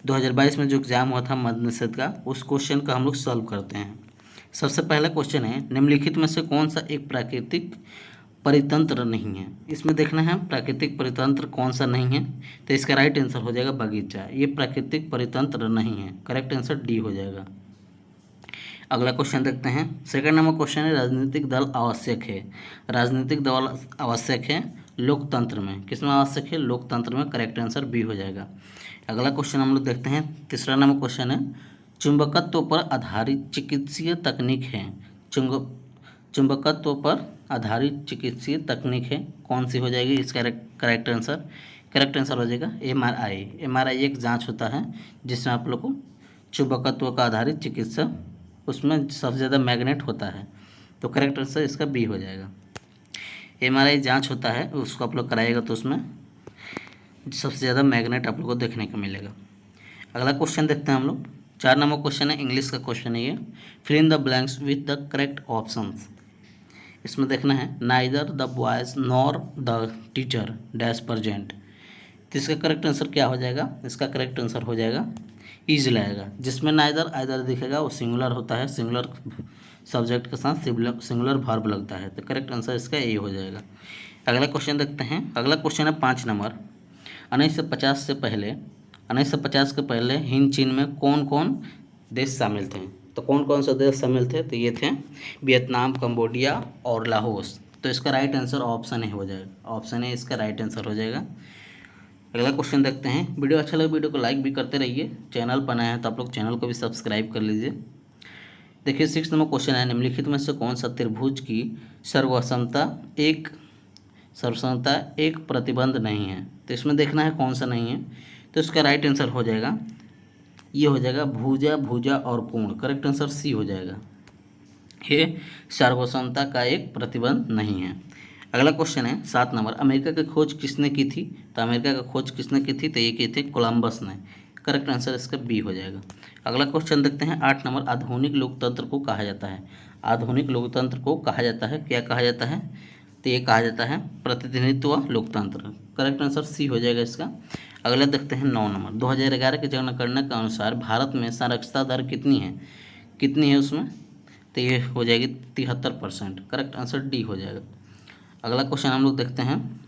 2022 में जो एग्ज़ाम हुआ था मद्य निषेध का, उस क्वेश्चन का हम लोग सॉल्व करते हैं। सबसे पहला क्वेश्चन है, निम्नलिखित में से कौन सा एक प्राकृतिक परितंत्र नहीं है। इसमें देखना है प्राकृतिक परितंत्र कौन सा नहीं है, तो इसका राइट आंसर हो जाएगा बगीचा। ये प्राकृतिक परितंत्र नहीं है, करेक्ट आंसर डी हो जाएगा। अगला क्वेश्चन देखते हैं। सेकंड नंबर क्वेश्चन है, राजनीतिक दल आवश्यक है। राजनीतिक दल आवश्यक है लोकतंत्र में, किसमें आवश्यक है, लोकतंत्र में, करेक्ट आंसर बी हो जाएगा। अगला क्वेश्चन हम लोग देखते हैं। तीसरा नंबर क्वेश्चन है, चुंबकत्व पर आधारित चिकित्सीय तकनीक है। चुंबकत्व पर आधारित चिकित्सीय तकनीक है, कौन सी हो जाएगी इसका करेक्ट आंसर? करेक्ट आंसर हो जाएगा MRI। MRI एक जांच होता है जिसमें आप लोग को चुंबकत्व का आधारित चिकित्सा, उसमें सबसे ज़्यादा मैग्नेट होता है, तो करेक्ट आंसर इसका बी हो जाएगा। MRI जांच होता है, उसको आप लोग कराइएगा तो उसमें सबसे ज़्यादा मैग्नेट आप लोग को देखने को मिलेगा। अगला क्वेश्चन देखते हैं हम लोग। 4 नंबर क्वेश्चन है, इंग्लिश का क्वेश्चन है ये। Fill in the blanks with the correct options. इसमें देखना है, neither the boys nor the teacher dash present. तो इसका करेक्ट आंसर क्या हो जाएगा? इसका करेक्ट आंसर हो जाएगा इज लाएगा। जिसमें नाइदर आइदर दिखेगा वो सिंगुलर होता है, सिंगुलर सब्जेक्ट के साथ सिंगुलर वर्ब लगता है, तो करेक्ट आंसर इसका ए हो जाएगा। अगला क्वेश्चन देखते हैं। अगला क्वेश्चन है 5 नंबर। 1950 के पहले हिंद चीन में कौन कौन देश शामिल थे? तो कौन कौन से देश शामिल थे? तो ये थे वियतनाम, कंबोडिया और लाहौस। तो इसका राइट आंसर ऑप्शन ए हो जाएगा। ऑप्शन ए इसका राइट आंसर हो जाएगा। अगला क्वेश्चन देखते हैं। वीडियो अच्छा लगे वीडियो को लाइक भी करते रहिए। चैनल पर नया है तो आप लोग चैनल को भी सब्सक्राइब कर लीजिए। देखिए 6 नंबर क्वेश्चन है, निम्नलिखित में से कौन सा त्रिभुज की सर्वसमता एक प्रतिबंध नहीं है? तो इसमें देखना है कौन सा नहीं है, तो इसका राइट आंसर हो जाएगा, ये हो जाएगा भुजा, भुजा और कोण। करेक्ट आंसर सी हो जाएगा। ये सर्वसमता का एक प्रतिबंध नहीं है। अगला क्वेश्चन है 7 नंबर। अमेरिका की खोज किसने की थी? तो अमेरिका की खोज किसने की थी? तो ये की थी कोलंबस ने। करेक्ट आंसर इसका बी हो जाएगा। अगला क्वेश्चन देखते हैं 8 नंबर। आधुनिक लोकतंत्र को कहा जाता है। आधुनिक लोकतंत्र को कहा जाता है, क्या कहा जाता है? तो ये कहा जाता है प्रतिनिधित्व लोकतंत्र। करेक्ट आंसर सी हो जाएगा इसका। अगला देखते हैं 9 नंबर। 2011 की जनगणना के अनुसार भारत में साक्षरता दर कितनी है उसमें? तो ये हो जाएगी 73%। करेक्ट आंसर डी हो जाएगा। अगला क्वेश्चन हम लोग देखते हैं।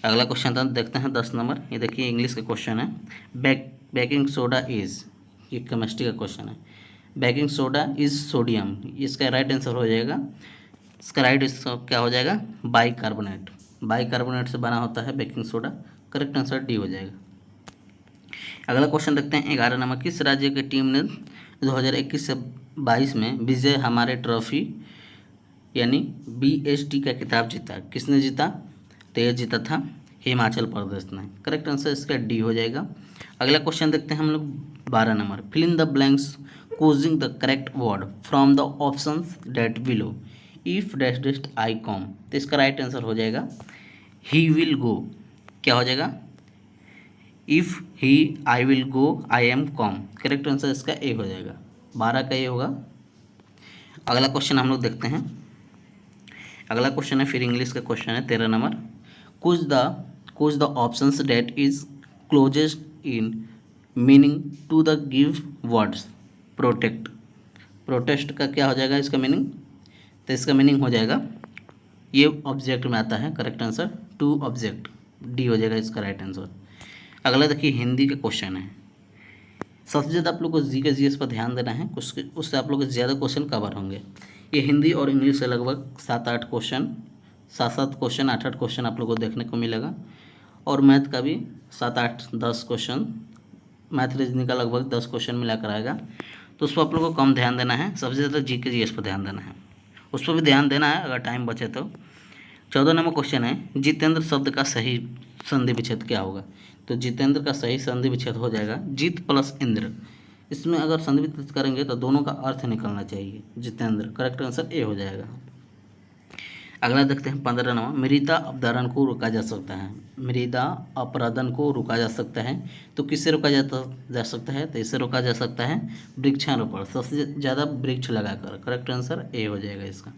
अगला क्वेश्चन देखते हैं 10 नंबर। ये देखिए इंग्लिश का क्वेश्चन है। बेकिंग सोडा इज, ये केमिस्ट्री का क्वेश्चन है। बेकिंग सोडा इज सोडियम, इसका राइट आंसर हो जाएगा, इसका राइट क्या हो जाएगा? बाइकार्बोनेट। बाइकार्बोनेट से बना होता है baking soda. Correct answer D हो जाएगा। अगला क्वेश्चन देखते हैं 11 नंबर। किस राज्य की टीम ने 2021 से 22 में विजय हमारे ट्रॉफी यानी BHT का खिताब जीता? किसने जीता? तो ये जीता था हिमाचल प्रदेश ने। करेक्ट आंसर इसका डी हो जाएगा। अगला क्वेश्चन देखते हैं हम लोग 12 number. Fill in the blanks choosing the correct word from the options that below if dash dash I come. तो इसका राइट आंसर हो जाएगा ही विल गो। क्या हो जाएगा? If he I will go I am com. Correct answer इसका ए हो जाएगा। 12 का ए होगा। अगला क्वेश्चन हम लोग देखते हैं। अगला क्वेश्चन है फिर इंग्लिश का क्वेश्चन है 13 नंबर। कुछ the options that is closest in meaning to the give words protect. Protest का क्या हो जाएगा इसका मीनिंग? तो इसका मीनिंग हो जाएगा, ये ऑब्जेक्ट में आता है। Correct answer to object, D हो जाएगा इसका राइट आंसर। अगला देखिए हिंदी का क्वेश्चन है। सबसे ज़्यादा आप लोग को जी के जीएस पर ध्यान देना है, उससे आप लोग को ज़्यादा क्वेश्चन कवर होंगे। ये हिंदी और इंग्लिश से लगभग 7-8 क्वेश्चन, 7-7 क्वेश्चन, 8-8 क्वेश्चन आप लोग को देखने को मिलेगा। और मैथ का भी 7-8-10 क्वेश्चन, मैथ रीजनिंग का लगभग 10 क्वेश्चन मिला कर आएगा। तो उस पर आप लोग को कम ध्यान देना है, सबसे ज़्यादा जी के जीएस पर ध्यान देना है। उस पर भी ध्यान देना है अगर टाइम बचे तो। 14 नंबर क्वेश्चन है, जितेंद्र शब्द का सही संधि विच्छेद क्या होगा? तो जितेंद्र का सही संधि विच्छेद हो जाएगा जीत प्लस इंद्र। इसमें अगर संधि विच्छेद करेंगे तो दोनों का अर्थ निकलना चाहिए जितेंद्र। करेक्ट आंसर ए हो जाएगा। अगला देखते हैं 15 नंबर। मृदा अपरदन को रोका जा सकता है। मृदा अपरदन को रोका जा सकता है तो किससे रोका जा सकता है? तो इससे रोका जा सकता है वृक्षारोपण, सबसे ज़्यादा वृक्ष लगाकर। करेक्ट आंसर ए हो जाएगा इसका।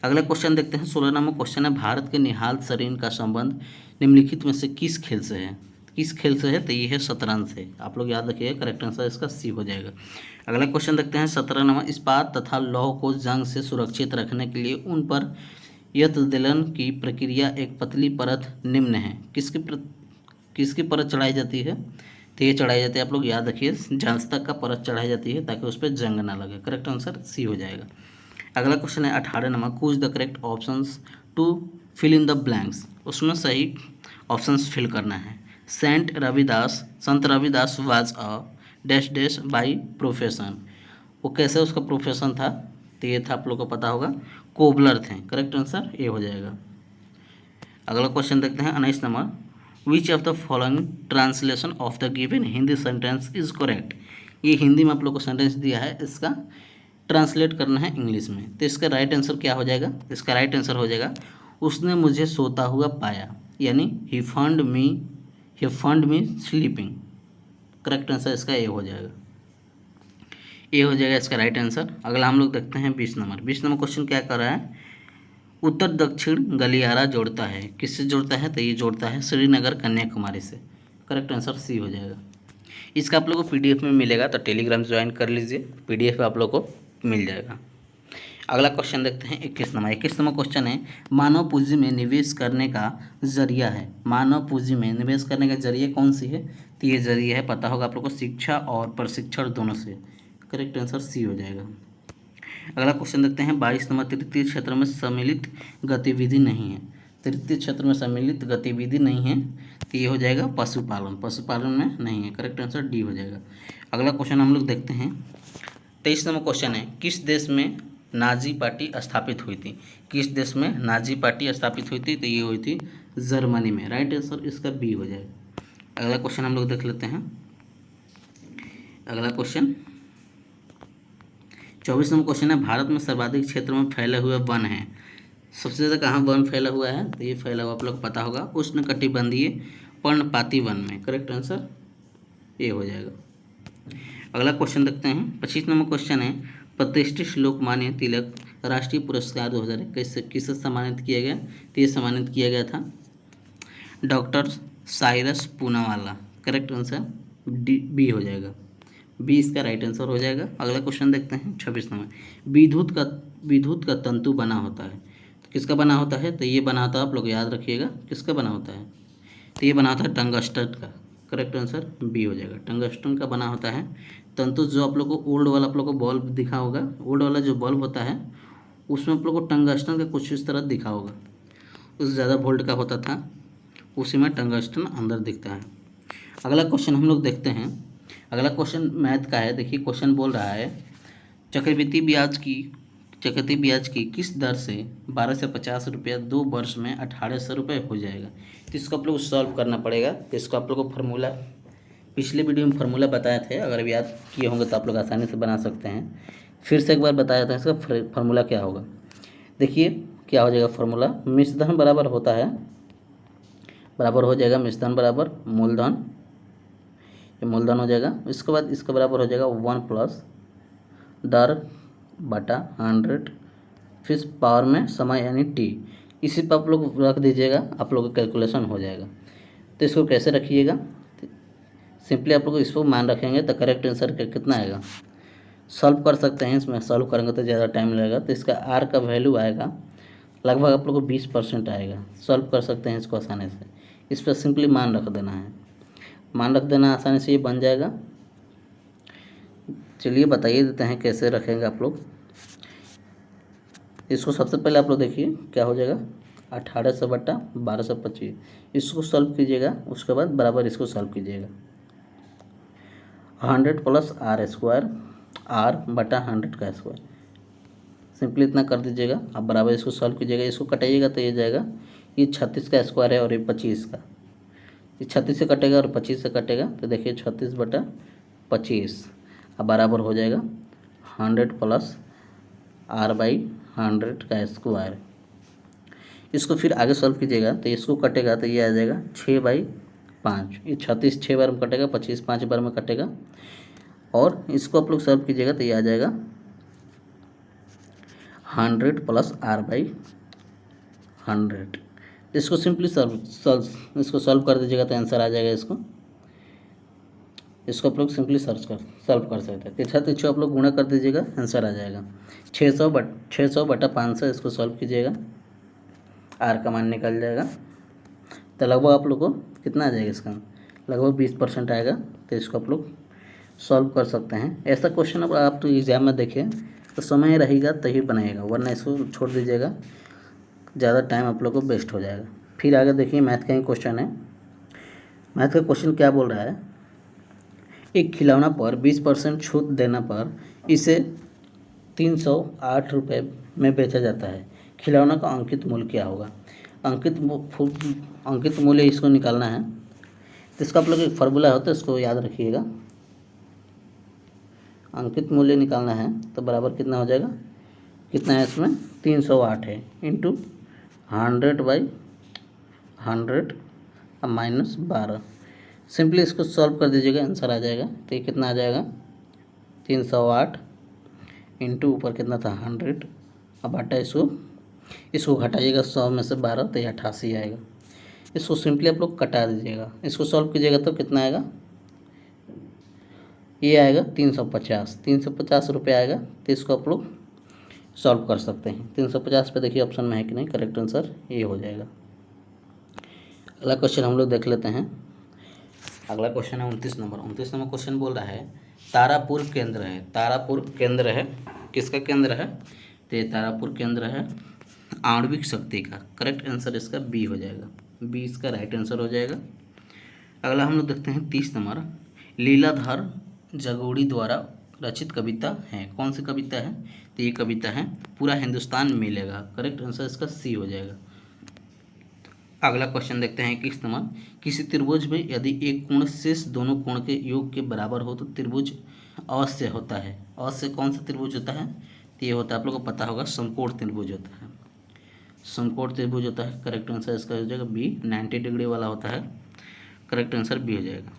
अगला क्वेश्चन देखते हैं 16 नंबर क्वेश्चन है। भारत के निहाल सरीन का संबंध निम्नलिखित में से किस खेल से है? किस खेल से है, तो ये है शतरंज से। आप लोग याद रखिएगा, करेक्ट आंसर इसका सी हो जाएगा। अगला क्वेश्चन देखते हैं 17 नंबर। इस्पात तथा लौह को जंग से सुरक्षित रखने के लिए उन पर यतदलन की प्रक्रिया एक पतली परत निम्न है, किसकी परत चढ़ाई जाती है, तो ये चढ़ाई जाती है, आप लोग याद रखिए, जंस तक का परत चढ़ाई जाती है ताकि उस पर जंग ना लगे। करेक्ट आंसर सी हो जाएगा। अगला क्वेश्चन है 18 number. Choose the correct options to fill in the blanks. उसमें सही ऑप्शंस फिल करना है। Sant Ravidas was a dash dash by profession. वो कैसे उसका प्रोफेशन था, तो ये था, आप लोग को पता होगा, कोबलर थे। करेक्ट आंसर ये हो जाएगा। अगला क्वेश्चन देखते हैं 19 number. Which of the following translation of the given Hindi sentence is correct. ये हिंदी में आप लोग को सेंटेंस दिया है, इसका ट्रांसलेट करना है इंग्लिश में। तो इसका राइट आंसर क्या हो जाएगा, इसका राइट आंसर हो जाएगा उसने मुझे सोता हुआ पाया, यानी ही फंड मी स्लीपिंग। करेक्ट आंसर इसका ये हो जाएगा, ये हो जाएगा इसका राइट आंसर। अगला हम लोग देखते हैं 20 नंबर। 20 नंबर क्वेश्चन क्या कर रहा है, उत्तर दक्षिण गलियारा जोड़ता है, किससे जोड़ता है, तो ये जोड़ता है श्रीनगर कन्याकुमारी से। करेक्ट आंसर सी हो जाएगा। इसका आप लोग को पीडीएफ में मिलेगा, तो टेलीग्राम ज्वाइन कर लीजिए, पीडीएफ आप लोग को मिल जाएगा। अगला क्वेश्चन देखते हैं 21 नंबर। 21 नंबर क्वेश्चन है, मानव पूंजी में निवेश करने का जरिया है। मानव पूंजी में निवेश करने का जरिया कौन सी है, तो ये जरिया है, पता होगा आप लोग को, शिक्षा और प्रशिक्षण दोनों से। करेक्ट आंसर सी हो जाएगा। अगला क्वेश्चन देखते हैं 22 नंबर। तृतीय क्षेत्र में सम्मिलित गतिविधि नहीं है। तृतीय क्षेत्र में सम्मिलित गतिविधि नहीं है, तो ये हो जाएगा पशुपालन। पशुपालन में नहीं है। करेक्ट आंसर डी हो जाएगा। अगला क्वेश्चन हम लोग देखते हैं 23 नंबर क्वेश्चन है, किस देश में नाजी पार्टी स्थापित हुई थी। किस देश में नाजी पार्टी स्थापित हुई थी, तो ये हुई थी जर्मनी में। राइट आंसर इसका बी हो जाएगा। अगला क्वेश्चन हम लोग देख लेते हैं। अगला क्वेश्चन 24 नंबर क्वेश्चन है, भारत में सर्वाधिक क्षेत्र में फैले हुए वन है। सबसे ज़्यादा कहाँ वन फैला हुआ है, तो ये फैला हुआ आप लोग को पता होगा उष्णकटिबंधीय पर्णपाती वन में। करेक्ट आंसर ये हो जाएगा। अगला क्वेश्चन देखते हैं 25 नंबर क्वेश्चन है, प्रतिष्ठित लोकमान्य तिलक राष्ट्रीय पुरस्कार 2021 किससे सम्मानित किया गया, तो ये सम्मानित किया गया था doctor Cyrus Poonawalla. Correct answer D B हो जाएगा, बी इसका राइट आंसर हो जाएगा। अगला क्वेश्चन देखते हैं 26 नंबर। विद्युत का तंतु बना होता है, तो किसका बना होता है, तो ये बना होता है, आप लोग याद रखिएगा, किसका बना होता है, तो ये बना होता है टंगस्टन का। करेक्ट आंसर बी हो जाएगा, टंगस्टन का बना होता है तंतु। जो आप लोग को ओल्ड वाला आप लोग को बल्ब दिखा होगा, ओल्ड वाला जो बल्ब होता है उसमें आप लोग को टंगस्टन का कुछ इस तरह दिखा होगा, उससे ज़्यादा वोल्ट का होता था, उसी में टंगस्टन अंदर दिखता है। अगला क्वेश्चन हम लोग देखते हैं। अगला क्वेश्चन मैथ का है। देखिए क्वेश्चन बोल रहा है, चक्रवृद्धि ब्याज की किस दर से 12 से 50 रुपया 2 वर्ष में 1800 रुपये हो जाएगा। तो इसको आप लोग सॉल्व करना पड़ेगा। तो इसको आप लोग को फार्मूला, पिछले वीडियो में फार्मूला बताए थे, अगर भी याद किए होंगे तो आप लोग आसानी से बना सकते हैं। फिर से एक बार बताया था इसका फार्मूला क्या होगा। देखिए क्या हो जाएगा फार्मूला, मिश्रधन बराबर होता है, बराबर हो जाएगा मिश्रधन बराबर मूलधन, ये मूलधन हो जाएगा। इसके बाद इसका बराबर हो जाएगा 1 प्लस दर बटा 100, फिर पावर में समय यानी टी। इसी पर आप लोग रख दीजिएगा, आप लोग का कैलकुलेशन हो जाएगा। तो इसको कैसे रखिएगा, सिंपली आप लोग इसको मान रखेंगे तो करेक्ट आंसर कितना आएगा, सॉल्व कर सकते हैं। इसमें सॉल्व करेंगे तो ज़्यादा टाइम लगेगा। तो इसका आर का वैल्यू आएगा लगभग आप लोग को 20% आएगा। सॉल्व कर सकते हैं इसको आसानी से। इस पर सिंपली मान रख देना है, मान रख देना, आसानी से ये बन जाएगा। चलिए बताइए देते हैं कैसे रखेंगे आप लोग इसको। सबसे पहले आप लोग देखिए क्या हो जाएगा, 1800 बटा 1225, इसको सॉल्व कीजिएगा। उसके बाद बराबर इसको सॉल्व कीजिएगा, 100 प्लस आर स्क्वायर, आर बटा 100 का स्क्वायर, सिंपली इतना कर दीजिएगा। अब बराबर इसको सॉल्व कीजिएगा, इसको कटाइएगा तो ये जाएगा, ये 36 का स्क्वायर है और ये 25 का, ये 36 से कटेगा और 25 से कटेगा, तो देखिए 36 बटा 25, अब बराबर हो जाएगा 100 प्लस आर बाई 100 का स्क्वायर। इसको फिर आगे सॉल्व कीजिएगा तो इसको कटेगा तो ये आ जाएगा 6/5, ये 36 6 बार में कटेगा, 25 5 बार में कटेगा, और इसको आप लोग सॉल्व कीजिएगा तो ये आ जाएगा 100 प्लस आर बाई 100। इसको सिंपली इसको सॉल्व कर दीजिएगा तो आंसर आ जाएगा। इसको आप लोग सिंपली सॉल्व कर सकते हैं। तिरछा तिरछा आप लोग गुणा कर दीजिएगा, आंसर आ जाएगा। 600/500 इसको सॉल्व कीजिएगा, आर का मान निकल जाएगा। तो लगभग आप लोग को कितना आ जाएगा, इसका लगभग 20% आएगा। तो इसको आप लोग सॉल्व कर सकते हैं। ऐसा क्वेश्चन अब आप तो एग्ज़ाम में देखिए तो समय रहेगा तभी बनाइएगा, वरना इसको छोड़ दीजिएगा, ज़्यादा टाइम आप लोग को वेस्ट हो जाएगा। फिर आगे देखिए मैथ का ही क्वेश्चन है। मैथ का क्वेश्चन क्या बोल रहा है, एक खिलौना पर 20% छूट देने पर इसे 308 रुपये में बेचा जाता है। खिलौना का अंकित मूल्य क्या होगा। अंकित मूल्य इसको निकालना है। तो इसका आप लोग एक फार्मूला होता है, इसको याद रखिएगा। अंकित मूल्य निकालना है तो बराबर कितना हो जाएगा, कितना है इसमें 308 है, इंटू 100/100 -12। सिंपली इसको सॉल्व कर दीजिएगा, आंसर आ जाएगा। तो ये कितना आ जाएगा 308 इंटू ऊपर कितना था 100, अब आटा इसको घटाइएगा 100 में से 12 तो ये 88 आएगा। इसको सिंपली आप लोग कटा दीजिएगा, इसको सॉल्व कीजिएगा तो कितना आएगा, ये आएगा 350 रुपये आएगा। तो इसको आप लोग सॉल्व कर सकते हैं। 350 पे देखिए ऑप्शन में है कि नहीं, करेक्ट आंसर ये हो जाएगा। अगला क्वेश्चन हम लोग देख लेते हैं। अगला क्वेश्चन है 29 नंबर। 29 नंबर क्वेश्चन बोल रहा है तारापुर केंद्र है। तारापुर केंद्र है, किसका केंद्र है, तो ये तारापुर केंद्र है आणविक शक्ति का। करेक्ट आंसर इसका बी हो जाएगा, बी इसका राइट आंसर हो जाएगा। अगला हम लोग देखते हैं 30 नंबर। लीलाधर जगोड़ी द्वारा रचित कविता है, कौन सी कविता है, तो ये कविता है पूरा हिंदुस्तान मिलेगा। करेक्ट आंसर इसका सी हो जाएगा। अगला क्वेश्चन देखते हैं 21 नंबर। किसी त्रिभुज में यदि एक कोण शेष दोनों कोण के योग के बराबर हो तो त्रिभुज अवश्य होता है। अवश्य कौन सा त्रिभुज होता है, तो ये होता है, आप लोगों को पता होगा, समकोण त्रिभुज होता है। समकोण त्रिभुज होता है। करेक्ट आंसर इसका हो जाएगा बी, 90 डिग्री वाला होता है। करेक्ट आंसर बी हो जाएगा।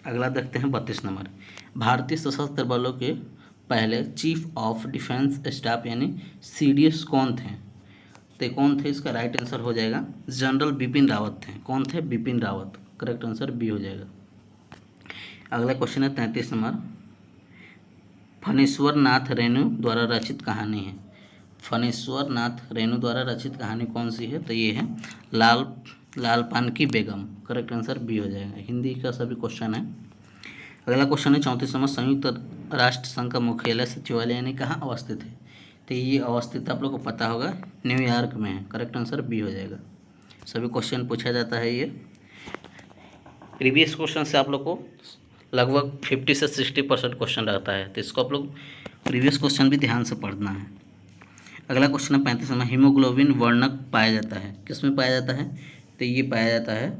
अगला देखते हैं 32 नंबर। भारतीय सशस्त्र बलों के पहले चीफ ऑफ डिफेंस स्टाफ यानी CDS कौन थे, तो कौन थे, इसका राइट आंसर हो जाएगा जनरल बिपिन रावत थे। कौन थे, Bipin Rawat. Correct answer B हो जाएगा। अगला क्वेश्चन है 33 नंबर। फणीश्वर नाथ रेणु द्वारा रचित कहानी है। फणीश्वर नाथ रेणु द्वारा रचित कहानी कौन सी है, तो ये है लाल पान की बेगम। करेक्ट आंसर बी हो जाएगा। हिंदी का सभी क्वेश्चन है। अगला क्वेश्चन है 34 नंबर। संयुक्त राष्ट्र संघ का मुख्यालय सचिवालय यानी कहाँ अवस्थित है, तो ये अवस्थित आप लोग को पता होगा न्यूयॉर्क में है। करेक्ट आंसर बी हो जाएगा। सभी क्वेश्चन पूछा जाता है। ये प्रीवियस क्वेश्चन से आप लोग को लगभग 50 से 60% क्वेश्चन रहता है, तो इसको आप लोग प्रीवियस क्वेश्चन भी ध्यान से पढ़ना है। अगला क्वेश्चन है 35 नंबर। हीमोग्लोबिन वर्णक पाया जाता है, किस में पाया जाता है, तो ये पाया जाता है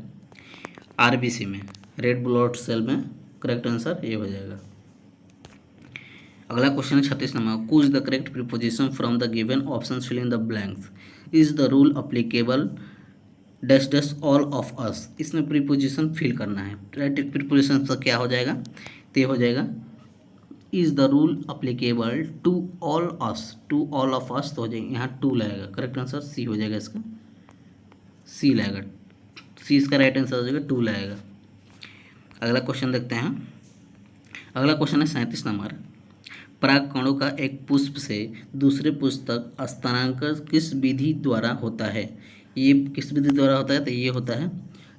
RBC में, रेड ब्लड सेल में। करेक्ट आंसर ये हो जाएगा। अगला क्वेश्चन है 36 number. Choose the correct preposition from the given option, fill in the blanks. Is the rule applicable dash dash all of us. इसमें प्रीपोजिशन फिल करना है। राइट प्रीपोजिशन तो क्या हो जाएगा, तो ये हो जाएगा is the rule applicable to all us, to all of us तो हो जाएगा, यहाँ टू लगेगा। करेक्ट आंसर सी हो जाएगा, इसका सी लगेगा, सी इसका राइट आंसर हो जाएगा, टू लगेगा। अगला क्वेश्चन देखते हैं। अगला क्वेश्चन है 37 नंबर। परागकणों का एक पुष्प से दूसरे पुष्प तक स्थानांतरण किस विधि द्वारा होता है। ये किस विधि द्वारा होता है, तो ये होता है,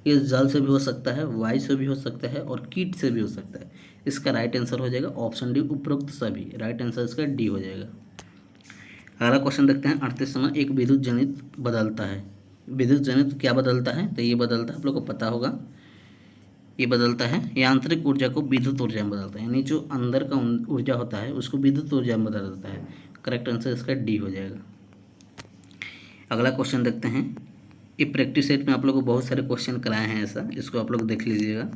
ये जल से भी हो सकता है, वायु से भी हो सकता है और कीट से भी हो सकता है। इसका राइट आंसर हो जाएगा ऑप्शन डी, उपरोक्त सभी। राइट आंसर इसका डी हो जाएगा। अगला क्वेश्चन देखते हैं 38 नंबर। एक विद्युत जनित बदलता है। विद्युत जनित क्या बदलता है, तो ये बदलता है, आप लोग को पता होगा, ये बदलता है यांत्रिक ऊर्जा को विद्युत ऊर्जा में बदलता है, यानी जो अंदर का ऊर्जा होता है उसको विद्युत ऊर्जा में बदल देता है। करेक्ट आंसर इसका डी हो जाएगा। अगला क्वेश्चन देखते हैं। ये प्रैक्टिस सेट में आप लोग को बहुत सारे क्वेश्चन कराए हैं ऐसा, इसको आप लोग देख लीजिएगा।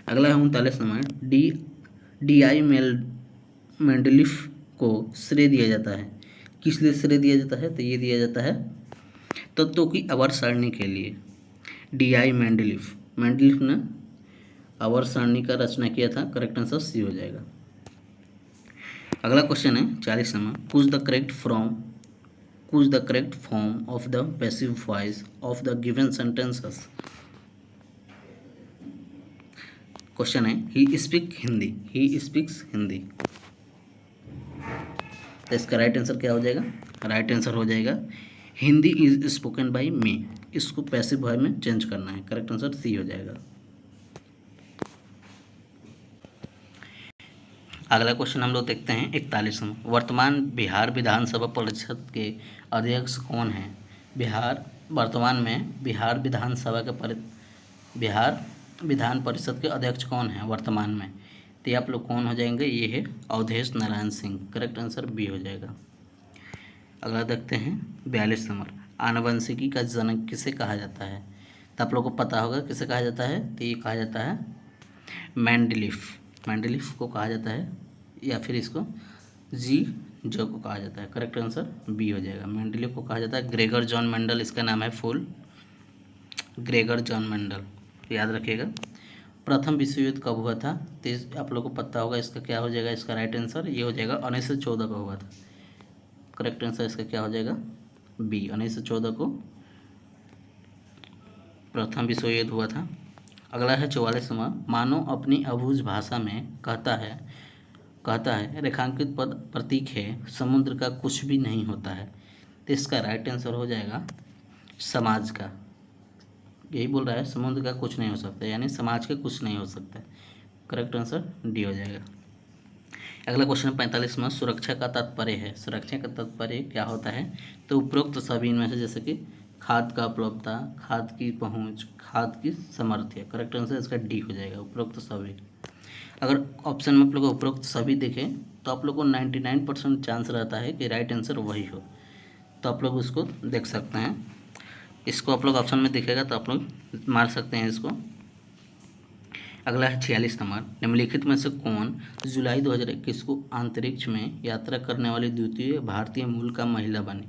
अगला है 39 नंबर। DI मेंडलीफ को श्रेय दिया जाता है, किस लिए श्रेय दिया जाता है, तो ये दिया जाता है तत्वों की आवर्त सारणी के लिए। DI मेंडलीफ ने आवर्त सारणी का रचना किया था। करेक्ट आंसर सी हो जाएगा। अगला क्वेश्चन है 40 number. Choose the correct from Choose the correct form of the passive voice of the given sentences. Question है he speak Hindi, he speaks Hindi. तो इसका राइट आंसर क्या हो जाएगा? राइट आंसर हो जाएगा हिंदी इज स्पोकन बाय मी। इसको पैसिव वॉइस में चेंज करना है, करेक्ट आंसर सी हो जाएगा। अगला क्वेश्चन हम लोग देखते हैं 41वां। वर्तमान बिहार विधानसभा परिषद के अध्यक्ष कौन हैं? वर्तमान में बिहार विधान परिषद के अध्यक्ष कौन हैं वर्तमान में? तो ये आप लोग कौन हो जाएंगे? ये है Awadhesh Narayan Singh, correct answer B हो जाएगा। अगला देखते हैं 42 नंबर। आनुवंशिकी का जनक किसे कहा जाता है? तो आप लोग को पता होगा किसे कहा जाता है। तो ये कहा जाता है मैंडलीफ को कहा जाता है, या फिर इसको जो को कहा जाता है, करेक्ट आंसर बी हो जाएगा। मेंडलीफ को कहा जाता है ग्रेगर जॉन मेंडल, इसका नाम है फुल ग्रेगर जॉन मेंडल, तो याद रखिएगा। प्रथम विश्व युद्ध कब हुआ था? तो आप लोग को पता होगा, इसका क्या हो जाएगा? इसका राइट आंसर ये हो जाएगा 1914 का हुआ था, करेक्ट आंसर इसका क्या हो जाएगा? बी, 1914 को प्रथम विश्व युद्ध हुआ था। अगला है 44वां। मानव अपनी अबूझ भाषा में कहता है रेखांकित पद प्रतीक है, समुद्र का कुछ भी नहीं होता है। तो इसका राइट आंसर हो जाएगा समाज का। यही बोल रहा है समुद्र का कुछ नहीं हो सकता, यानी समाज के कुछ नहीं हो सकता, करेक्ट आंसर डी हो जाएगा। अगला क्वेश्चन 45वां। सुरक्षा का तात्पर्य है। सुरक्षा का तात्पर्य क्या होता है? तो उपरोक्त सभी इनमें से, जैसे कि खाद का उपलब्धता, खाद की पहुंच, खाद की सामर्थ्य, करेक्ट आंसर इसका डी हो जाएगा, उपरोक्त सभी। अगर ऑप्शन में आप लोग उपरोक्त सभी देखें तो आप लोग को 99% चांस रहता है कि राइट आंसर वही हो, तो आप लोग उसको देख सकते हैं। इसको आप लोग ऑप्शन में दिखेगा तो आप लोग मार सकते हैं इसको। अगला है 46 नंबर। निम्नलिखित में से कौन जुलाई 2021 को अंतरिक्ष में यात्रा करने वाली द्वितीय भारतीय मूल का महिला बनी?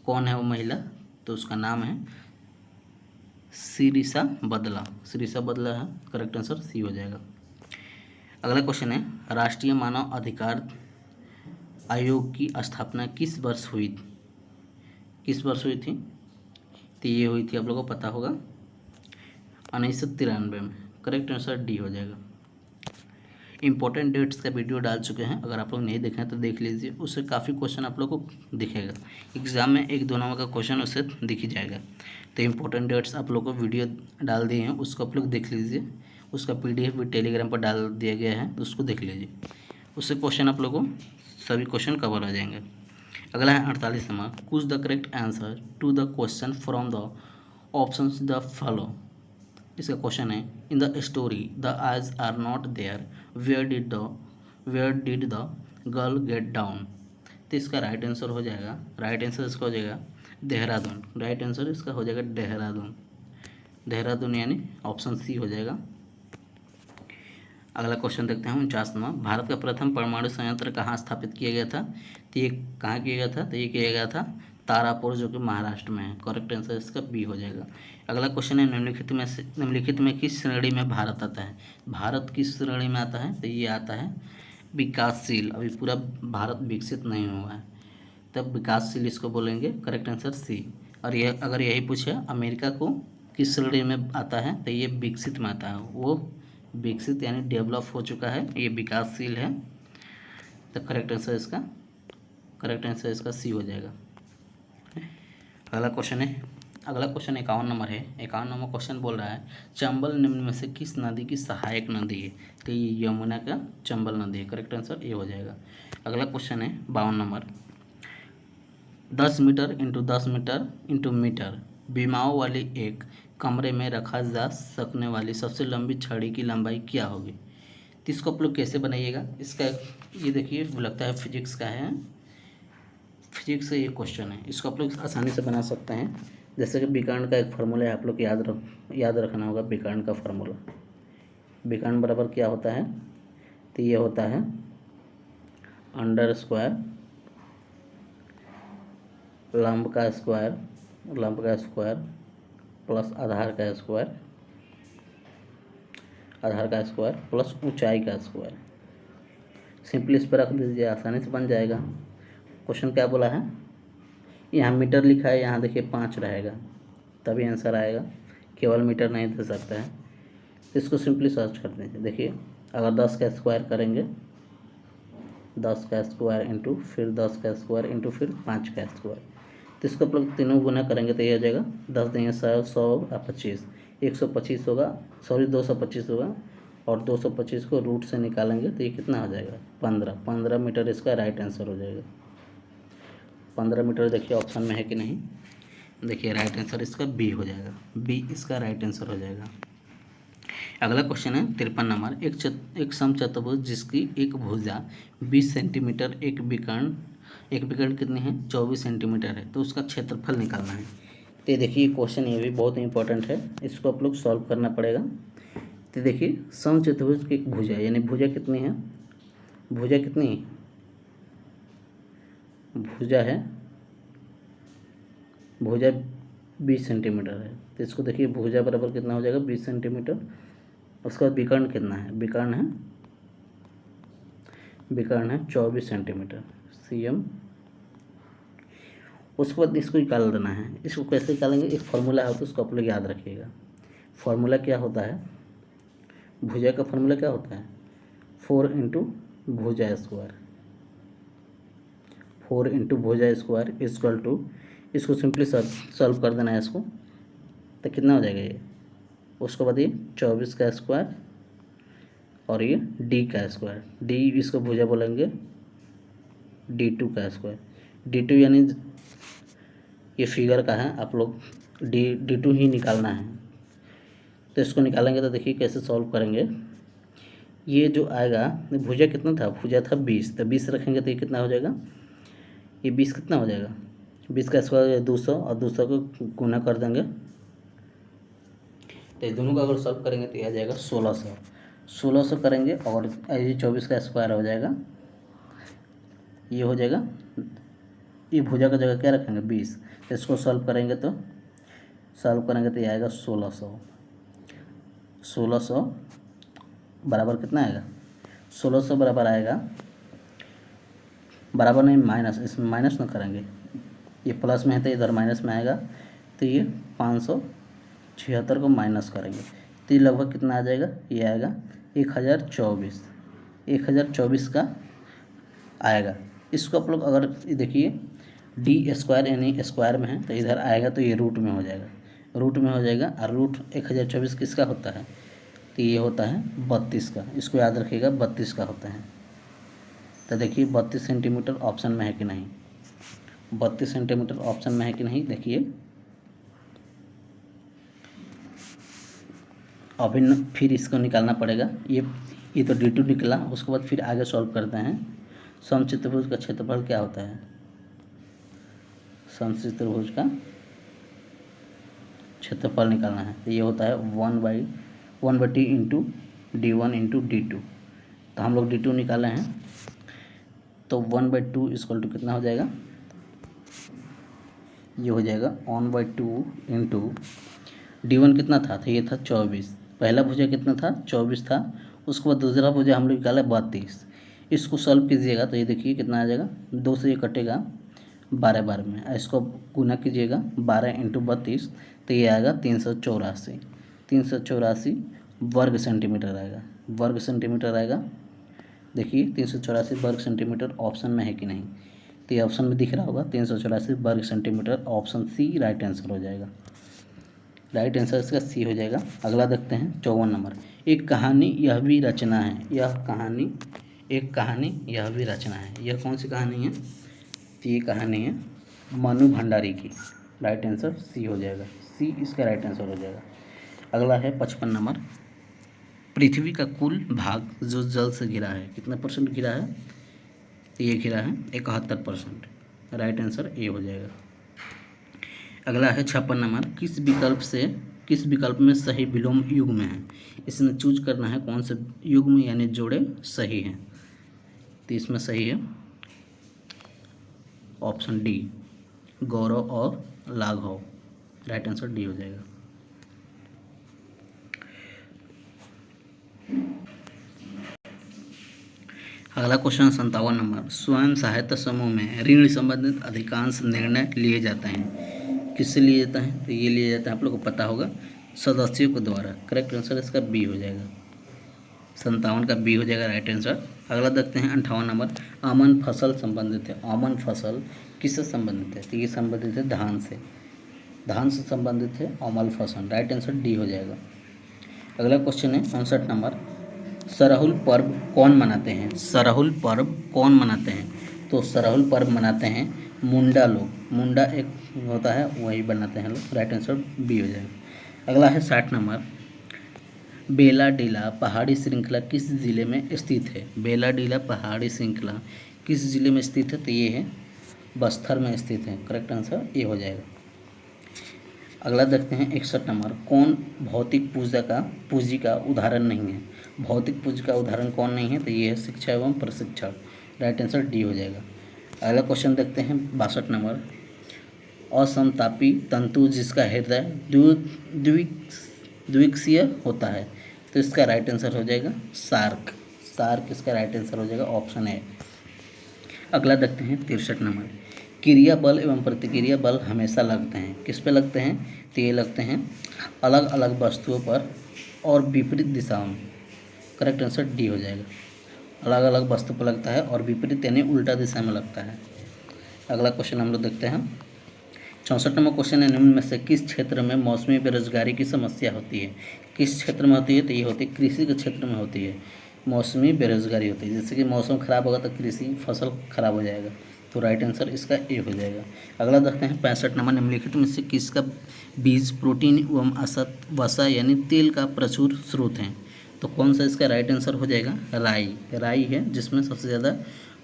कौन है वो महिला? तो उसका नाम है शिरीषा बदला है, करेक्ट आंसर सी हो जाएगा। अगला क्वेश्चन है राष्ट्रीय मानव अधिकार आयोग की स्थापना किस वर्ष हुई थी? तो ये हुई थी, आप लोगों को पता होगा, 1993 में, करेक्ट आंसर डी हो जाएगा। इंपॉर्टेंट डेट्स का वीडियो डाल चुके हैं, अगर आप लोग नहीं देखें तो देख लीजिए, उससे काफ़ी क्वेश्चन आप लोग को दिखेगा। एग्जाम में 1-2 नंबर का क्वेश्चन उससे दिख ही जाएगा। तो इंपॉर्टेंट डेट्स आप लोग को वीडियो डाल दिए हैं, उसको आप लोग देख लीजिए। उसका PDF भी टेलीग्राम पर डाल दिया गया है, उसको देख लीजिए, उससे क्वेश्चन आप लोग को सभी क्वेश्चन कवर हो जाएंगे। अगला है 48 number. Choose the correct answer to the question from the options the follow. इसका क्वेश्चन है in the story the eyes are not there, where did the girl get down. तो इसका राइट आंसर हो जाएगा, राइट आंसर इसका हो जाएगा Dehradun, right answer इसका हो जाएगा देहरादून यानी ऑप्शन सी हो जाएगा। अगला क्वेश्चन देखते हैं 49वां। भारत का प्रथम परमाणु संयंत्र कहाँ स्थापित किया गया था? तो ये कहाँ किया गया था? तो ये किया गया था तारापुर, जो कि महाराष्ट्र में है, करेक्ट आंसर इसका बी हो जाएगा। अगला क्वेश्चन है निम्नलिखित में किस श्रेणी में भारत आता है? भारत किस श्रेणी में आता है? तो ये आता है विकासशील। अभी पूरा भारत विकसित नहीं हुआ है, तब विकासशील इसको बोलेंगे, करेक्ट आंसर सी। और ये अगर यही पूछे अमेरिका को किस श्रेणी में आता है, तो ये विकसित में आता है, वो विकसित यानी डेवलप हो चुका है, ये विकासशील है, तो करेक्ट आंसर इसका सी हो जाएगा। अगला क्वेश्चन 51 नंबर है। 51 नंबर क्वेश्चन बोल रहा है चंबल निम्न में से किस नदी की सहायक नदी है? तो ये यमुना का चंबल नदी है, करेक्ट आंसर ये हो जाएगा। अगला क्वेश्चन है 52 number. 10 metre into 10 metre into metre विमाओं वाली एक कमरे में रखा जा सकने वाली सबसे लंबी छड़ी की लंबाई क्या होगी? तो इसको आप लोग कैसे बनाइएगा? इसका ये देखिए, लगता है फिजिक्स का है, फिजिक्स से ये क्वेश्चन है, इसको आप लोग आसानी से बना सकते हैं। जैसे कि विकर्ण का एक फार्मूला है, आप लोग याद रखना होगा। विकर्ण का फार्मूला, विकर्ण बराबर क्या होता है? तो ये होता है अंडर स्क्वायर लंब का स्क्वायर प्लस आधार का स्क्वायर प्लस ऊंचाई का स्क्वायर। सिंपली इस पर रख दीजिए, आसानी से बन जाएगा। क्वेश्चन क्या बोला है? यहाँ मीटर लिखा है, यहाँ देखिए 5 रहेगा तभी आंसर आएगा, केवल मीटर नहीं दे सकता है। इसको सिंपली सर्च करते हैं। देखिए अगर 10 का स्क्वायर करेंगे, 10 का स्क्वायर इंटू फिर 10 का स्क्वायर इंटू फिर 5 का स्क्वायर, तो इसको आप लोग तीनों गुना करेंगे तो ये आ जाएगा 10 देंगे 100, 100 और 25, 125 होगा, सॉरी 225 होगा, और 225 को रूट से निकालेंगे तो ये कितना हो जाएगा 15 मीटर इसका राइट आंसर हो जाएगा। 15 मीटर देखिए ऑप्शन में है कि नहीं, देखिए राइट आंसर इसका बी हो जाएगा, बी इसका राइट आंसर हो जाएगा। अगला क्वेश्चन है 53 नंबर, एक समचतुर्भुज जिसकी एक भुजा 20 सेंटीमीटर, एक विकर्ण कितनी है 24 सेंटीमीटर है, तो उसका क्षेत्रफल निकालना है। तो देखिए क्वेश्चन ये भी बहुत इंपॉर्टेंट है, इसको आप लोग सॉल्व करना पड़ेगा। तो देखिए समचतुर्भुज की एक भुजा, यानी भुजा कितनी है, भुजा कितनी है, भुजा है, भुजा 20 सेंटीमीटर है, तो इसको देखिए भुजा बराबर कितना हो जाएगा 20 सेंटीमीटर। उसके बाद विकर्ण कितना है, विकर्ण है 24 सेंटीमीटर CM। उसके बाद इसको निकाल देना है। इसको कैसे निकालेंगे, एक फार्मूला है तो उसको आप लोग याद रखिएगा। फार्मूला क्या होता है, भुजा का फार्मूला क्या होता है 4 इंटू भुजा स्क्वायर, 4 इंटू भुजा स्क्वायर इक्वल टू, इसको सिंपली सॉल्व कर देना है इसको, तो कितना हो जाएगा ये, उसके बाद ये 24 का स्क्वायर और ये D का स्क्वायर, D इसको भुजा बोलेंगे D2 का स्क्वायर, D2 यानी ये फिगर का है, आप लोग D2 ही निकालना है। तो इसको निकालेंगे तो देखिए कैसे सॉल्व करेंगे। ये जो आएगा भुजा कितना था, भुजा था 20, तो 20 रखेंगे तो ये कितना हो जाएगा, ये 20 कितना हो जाएगा, 20 का स्क्वायर 200 और 200 को गुना कर देंगे, तो ये दोनों का अगर सॉल्व करेंगे तो ये आ जाएगा 1600 करेंगे, और ये 24 का स्क्वायर हो जाएगा, ये हो जाएगा, ये भुजा का जगह क्या रखेंगे 20, तो इसको सॉल्व करेंगे तो ये आएगा 1600 बराबर कितना आएगा, 1600 बराबर आएगा, बराबर नहीं माइनस, इसमें माइनस ना करेंगे, ये प्लस में है तो इधर माइनस में आएगा, तो ये 576 को माइनस करेंगे तो ये लगभग कितना आ जाएगा, ये आएगा 1024 का आएगा। इसको आप लोग अगर देखिए D स्क्वायर यानी स्क्वायर में है तो इधर आएगा तो ये रूट में हो जाएगा, और रूट 1024 किसका होता है, तो ये होता है 32 का, इसको याद रखिएगा 32 का होता है। तो देखिए 32 सेंटीमीटर ऑप्शन में है कि नहीं, 32 सेंटीमीटर ऑप्शन में है कि नहीं, देखिए अभी फिर इसको निकालना पड़ेगा। ये तो D2 निकला, उसके बाद फिर आगे सॉल्व करते हैं। समचतुर्भुज का क्षेत्रफल क्या होता है, समचतुर्भुज का क्षेत्रफल निकालना है, तो ये होता है 1/2 इंटू D1 इंटू D2, तो हम लोग D2 निकाले हैं, तो 1/2 इक्वल टू कितना हो जाएगा, ये हो जाएगा 1/2 इंटू D1 कितना था, तो ये था 24, पहला भुजा कितना था 24 था, उसके बाद दूसरा भुजा हम लोग निकाला 32, इसको सॉल्व कीजिएगा तो ये देखिए कितना आ जाएगा, 2 से ये कटेगा 12 में, इसको गुना कीजिएगा 12 इंटू 32, तो ये आएगा 384 वर्ग सेंटीमीटर आएगा, देखिए 384 वर्ग सेंटीमीटर ऑप्शन में है कि नहीं, तो ये ऑप्शन में दिख रहा होगा 384 वर्ग centimetre, option C right answer हो जाएगा, राइट आंसर इसका सी हो जाएगा। अगला देखते हैं 54 नंबर, एक कहानी यह भी रचना है, एक कहानी यह भी रचना है, यह कौन सी कहानी है, तो ये कहानी है मनु भंडारी की, राइट आंसर सी हो जाएगा, सी इसका राइट आंसर हो जाएगा। अगला है 55 नंबर, पृथ्वी का कुल भाग जो जल से घिरा है कितना % घिरा है, तो ये घिरा है 71%, राइट आंसर ए हो जाएगा। अगला है 56 नंबर, किस विकल्प में सही विलोम युग्म है, इसमें चूज करना है कौन से युग्म यानी जोड़े सही हैं, तो इसमें सही है ऑप्शन डी गौरव और लाघव, राइट आंसर डी हो जाएगा। अगला क्वेश्चन 57 नंबर, स्वयं सहायता समूह में ऋण संबंधित अधिकांश निर्णय लिए जाते हैं, किससे लिए जाते हैं? तो ये लिए जाते हैं, आप लोग को पता होगा, सदस्यों के द्वारा। करेक्ट आंसर इसका बी हो जाएगा, 57 का बी हो जाएगा राइट आंसर। अगला देखते हैं 58 नंबर, अमन फसल संबंधित है। अमन फसल किससे संबंधित है? तो ये संबंधित है धान से, धान से संबंधित है अमल फसल। राइट आंसर डी हो जाएगा। अगला क्वेश्चन है 59 नंबर, सरहुल पर्व कौन मनाते हैं? सरहुल पर्व कौन मनाते हैं? तो सरहुल पर्व मनाते हैं मुंडा लोग। मुंडा एक होता है, वही बनाते हैं लोग। राइट आंसर बी हो जाएगा। अगला है 60 नंबर, बेलाडीला पहाड़ी श्रृंखला किस जिले में स्थित है? बेलाडीला पहाड़ी श्रृंखला किस जिले में स्थित है? तो ये है बस्तर में स्थित है। करेक्ट आंसर ये हो जाएगा। अगला देखते हैं 61 नंबर, कौन भौतिक पूंजी का उदाहरण नहीं है? भौतिक पूंजी का उदाहरण कौन नहीं है? तो ये है शिक्षा एवं प्रशिक्षण। राइट आंसर डी हो जाएगा। अगला क्वेश्चन देखते हैं 62 नंबर, असमतापी तंतु जिसका हृदय द्विक्षीय होता है, तो इसका राइट आंसर हो जाएगा शार्क। शार्क इसका राइट आंसर हो जाएगा, ऑप्शन है। अगला देखते हैं 63 नंबर, क्रिया बल एवं प्रतिक्रिया बल हमेशा लगते हैं, किस पे लगते हैं? तो ये लगते हैं अलग अलग वस्तुओं पर और विपरीत दिशाओं में। करेक्ट आंसर डी हो जाएगा, अलग अलग वस्तु पर लगता है और विपरीत यानी उल्टा दिशा में लगता है। अगला क्वेश्चन हम लोग देखते हैं 64 नंबर क्वेश्चन है, निम्न में से किस क्षेत्र में मौसमी बेरोजगारी की समस्या होती है? किस क्षेत्र में होती है? तो ये होती है कृषि के क्षेत्र में होती है, मौसमी बेरोजगारी होती है। जैसे कि मौसम खराब होगा तो कृषि फसल खराब हो जाएगा, तो राइट आंसर इसका ए हो जाएगा। अगला देखते हैं 65 नंबर, निम्नलिखित में से किसका बीज प्रोटीन एवं वसा यानी तेल का प्रचुर स्रोत है? तो कौन सा इसका राइट आंसर हो जाएगा? राई। राई है जिसमें सबसे ज़्यादा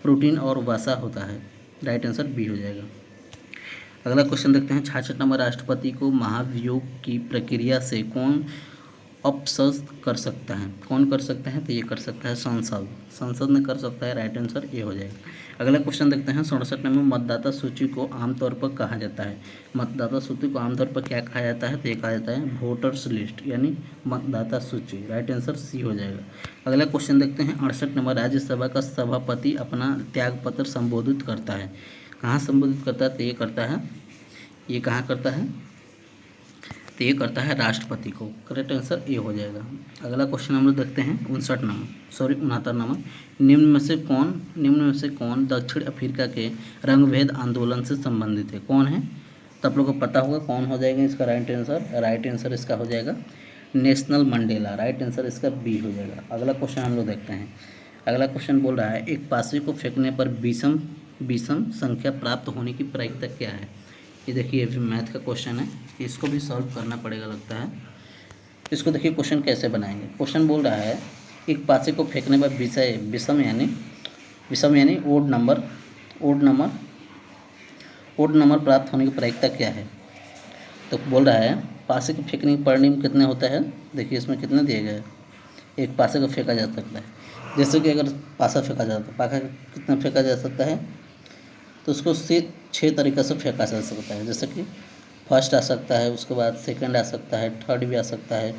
प्रोटीन और वसा होता है। राइट आंसर बी हो जाएगा। अगला क्वेश्चन देखते हैं 66 नंबर, राष्ट्रपति को महाभियोग की प्रक्रिया से कौन अपसद कर सकता है? कौन कर सकता है? तो ये कर सकता है संसद। संसद ने कर सकता है। राइट आंसर ये हो जाएगा। अगला क्वेश्चन देखते हैं 67 नंबर, मतदाता सूची को आमतौर पर कहा जाता है? मतदाता सूची को आमतौर पर क्या कहा जाता है? तो ये कहा जाता है वोटर्स लिस्ट यानी मतदाता सूची। राइट आंसर सी हो जाएगा। अगला क्वेश्चन देखते हैं 68 नंबर, राज्यसभा का सभापति अपना त्यागपत्र संबोधित करता है, कहाँ संबोधित करता है? तो ये करता है, ये कहाँ करता है? तो ये करता है राष्ट्रपति को। करेक्ट आंसर ये हो जाएगा। अगला क्वेश्चन हम लोग देखते हैं 69 नंबर, निम्न में से कौन दक्षिण अफ्रीका के रंगभेद आंदोलन से संबंधित है? कौन है? तो आप लोग को पता होगा कौन हो जाएगा इसका राइट आंसर। राइट आंसर इसका हो जाएगा नेशनल मंडेला। राइट आंसर इसका बी हो जाएगा। अगला क्वेश्चन हम लोग देखते हैं। अगला क्वेश्चन बोल रहा है, एक पासे को फेंकने पर विषम संख्या प्राप्त होने की प्रायिकता क्या है? ये देखिए ये भी मैथ का क्वेश्चन है, इसको भी सॉल्व करना पड़ेगा लगता है। इसको देखिए क्वेश्चन कैसे बनाएंगे। क्वेश्चन बोल रहा है, एक पासे को फेंकने पर विषम यानी ओड नंबर प्राप्त होने की प्रायिकता क्या है? तो बोल रहा है पासे को फेंकने के परिणाम कितने होता है? देखिए इसमें कितने दिए गए, एक पासे को फेंका जा सकता है। जैसे कि अगर पासा फेंका जाता है, पासा कितना फेंका जा सकता है? तो उसको 6 तरीक़े से फेंका जा सकता है। जैसे कि फर्स्ट आ सकता है, उसके बाद सेकंड आ सकता है, थर्ड भी आ सकता है,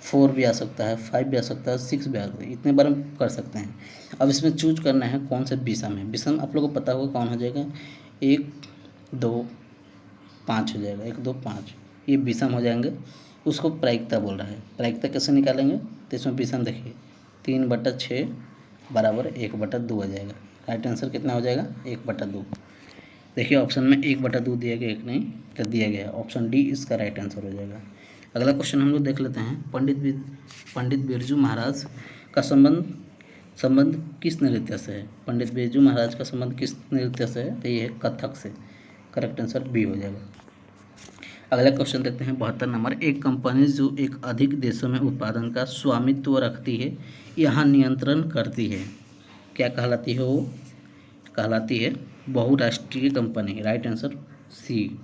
4 भी आ सकता है, 5 भी आ सकता है, 6 भी आ सकता है। इतने बार हम कर सकते हैं। अब इसमें चूज करना है कौन से विषम है। विषम आप लोगों को पता होगा कौन हो जाएगा, 1 2 5 हो जाएगा, 1 2 5 ये विषम हो जाएंगे। उसको प्रायिकता बोल रहा है। प्रायिकता कैसे निकालेंगे? तो इसमें विषम देखिए 3/6 बराबर 1/2 हो जाएगा। राइट आंसर कितना हो जाएगा? 1/2। देखिए ऑप्शन में 1/2 दिया गया, एक नहीं तो दिया गया। ऑप्शन डी इसका राइट आंसर हो जाएगा। अगला क्वेश्चन हम लोग देख लेते हैं, पंडित बिरजू महाराज का संबंध किस नृत्य से है? पंडित बिरजू महाराज का संबंध किस नृत्य से है? तो ये है कथक से। करेक्ट आंसर बी हो जाएगा। अगला क्वेश्चन देखते हैं 72 नंबर, एक कंपनी जो एक अधिक देशों में उत्पादन का स्वामित्व रखती है, यहाँ नियंत्रण करती है, क्या कहलाती है? वो कहलाती है बहुराष्ट्रीय कंपनी। राइट आंसर सी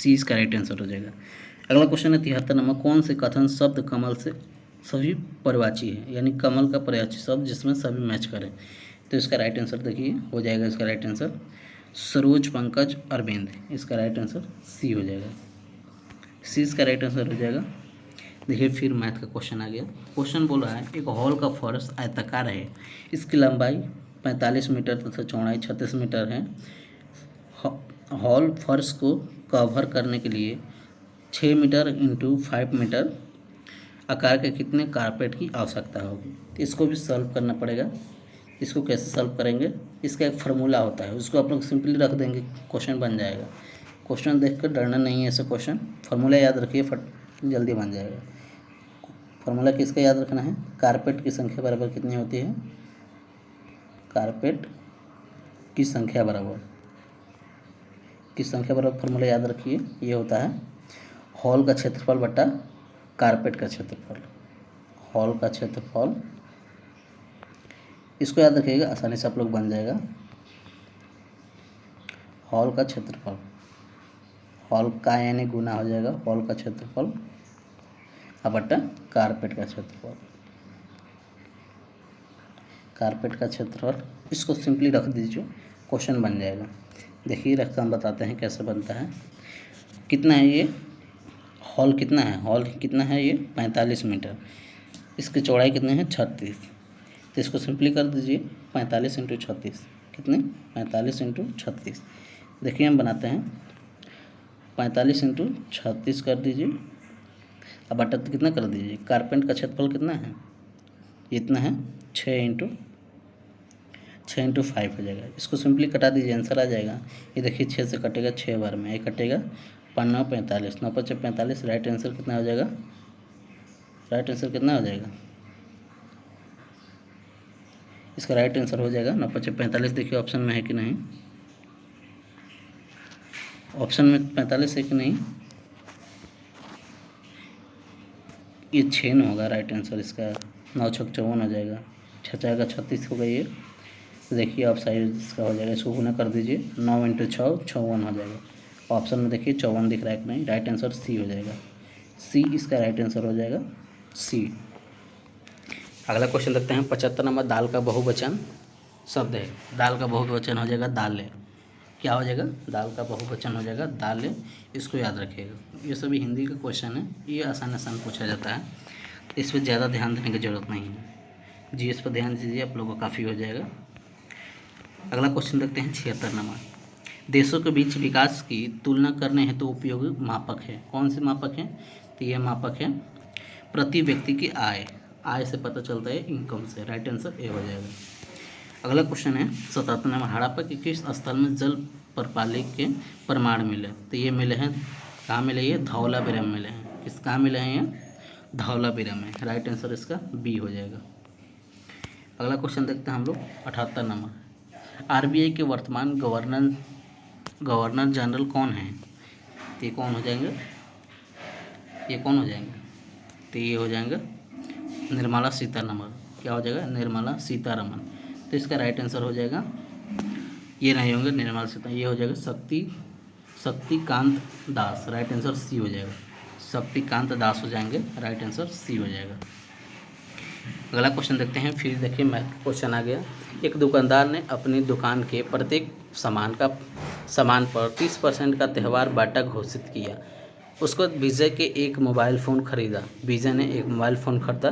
इसका राइट आंसर हो जाएगा। अगला क्वेश्चन है 73 नंबर, कौन से कथन शब्द कमल से सभी परिवाची है, यानी कमल का परिवाची शब्द जिसमें सभी मैच करें? तो इसका राइट आंसर देखिए हो जाएगा, इसका राइट आंसर सरोज पंकज अरविंद। इसका राइट आंसर सी हो जाएगा, सी इसका राइट आंसर हो जाएगा। देखिए फिर मैथ का क्वेश्चन आ गया। क्वेश्चन बोल रहा है, एक हॉल का फर्श आयताकार है, इसकी लंबाई 45 मीटर तथा चौड़ाई 36 मीटर है। हॉल फर्श को कवर करने के लिए 6 मीटर इंटू 5 मीटर आकार के कितने कारपेट की आवश्यकता होगी। तो इसको भी सॉल्व करना पड़ेगा। इसको कैसे सॉल्व करेंगे, इसका एक फार्मूला होता है, उसको आप लोग सिंपली रख देंगे, क्वेश्चन बन जाएगा। क्वेश्चन देखकर डरना नहीं है, ऐसे क्वेश्चन फार्मूला याद रखिए, जल्दी बन जाएगा। फार्मूला किसका याद रखना है, कारपेट की संख्या बराबर कितनी होती है, कारपेट की संख्या बराबर फार्मूला याद रखिए, ये होता है हॉल का क्षेत्रफल बटा कारपेट का क्षेत्रफल। हॉल का क्षेत्रफल, इसको याद रखिएगा, आसानी से आप लोग बन जाएगा। हॉल का क्षेत्रफल, हॉल का यानी गुना हो जाएगा हॉल का क्षेत्रफल बटा कारपेट का क्षेत्रफल। कारपेट का क्षेत्रफल, इसको सिंपली रख दीजिए, क्वेश्चन बन जाएगा। देखिए रखकर हम बताते हैं कैसे बनता है। कितना है ये हॉल, कितना है हॉल, कितना है ये 45 मीटर, इसकी चौड़ाई कितनी है 36। तो इसको सिंपली कर दीजिए 45 इंटू 36, कितने 45 इंटू 36। देखिए हम बनाते हैं 45 इंटू 36 कर दीजिए, अब बटा कितना कर दीजिए, कारपेट का क्षेत्रफल कितना है, इतना है 6 इंटू 5 हो जाएगा। इसको सिंपली कटा दीजिए, आंसर आ जाएगा। ये देखिए 6 से कटेगा 6 बार में, ये कटेगा 9 45, 9 5 45, राइट आंसर कितना हो जाएगा, राइट आंसर कितना हो जाएगा, इसका राइट आंसर हो जाएगा 9 5 45। देखिए ऑप्शन में है कि नहीं, ऑप्शन में 45 है कि नहीं, ये 6 न होगा राइट आंसर इसका, 9 6 54 हो जाएगा, 6 जाएगा 36 होगा ये। तो देखिए ऑफ साइड इसका हो जाएगा, इसको गुना कर दीजिए, 9 इंटू 6 54 हो जाएगा। ऑप्शन में देखिए 54 दिख रहा है कि नहीं, राइट आंसर सी हो जाएगा, सी इसका राइट आंसर हो जाएगा सी। अगला क्वेश्चन देखते हैं 75 नंबर। दाल का बहुवचन शब्द है, दाल का बहुवचन हो जाएगा दालें। क्या हो जाएगा, दाल का बहुवचन हो जाएगा दालें, इसको याद रखिएगा। ये सभी हिंदी का क्वेश्चन है, ये आसान पूछा जाता है, इस पर ज़्यादा ध्यान देने की ज़रूरत नहीं है जी, इस पर ध्यान दीजिए, आप लोगों को काफ़ी हो जाएगा। अगला क्वेश्चन देखते हैं 76 नंबर। देशों के बीच विकास की तुलना करने हेतु तो उपयोगी मापक है, कौन से मापक है, तो यह मापक है प्रति व्यक्ति की आय, आय से पता चलता है इनकम से, राइट आंसर ए हो जाएगा। अगला क्वेश्चन है 77 नंबर। हड़प्पा के किस स्थल में जल प्रपालिक के प्रमाण मिले, तो ये मिले हैं, कहाँ मिले, ये धौलावीरा मिले हैं, किस कहाँ मिले हैं, ये धौलावीरा में, राइट आंसर इसका बी हो जाएगा। अगला क्वेश्चन देखते हैं हम लोग 78 नंबर। आरबीआई के वर्तमान गवर्नर जनरल कौन है, तो ये कौन हो जाएंगे, ये कौन हो जाएंगे, तो ये हो जाएंगे निर्मला सीतारमण। क्या हो जाएगा, निर्मला सीतारमण। तो इसका राइट आंसर हो जाएगा, ये नहीं होंगे निर्मला सीतारमण, ये हो जाएगा शक्तिकांत दास, राइट आंसर सी हो जाएगा, शक्तिकांत दास हो जाएंगे, राइट आंसर सी हो जाएगा। अगला क्वेश्चन देखते हैं, फिर देखिए मैथ क्वेश्चन आ गया। एक दुकानदार ने अपनी दुकान के प्रत्येक सामान पर 30% का त्यौहार बाटा घोषित किया। उसको विजय के एक मोबाइल फ़ोन खरीदा, विजय ने एक मोबाइल फ़ोन खरीदा,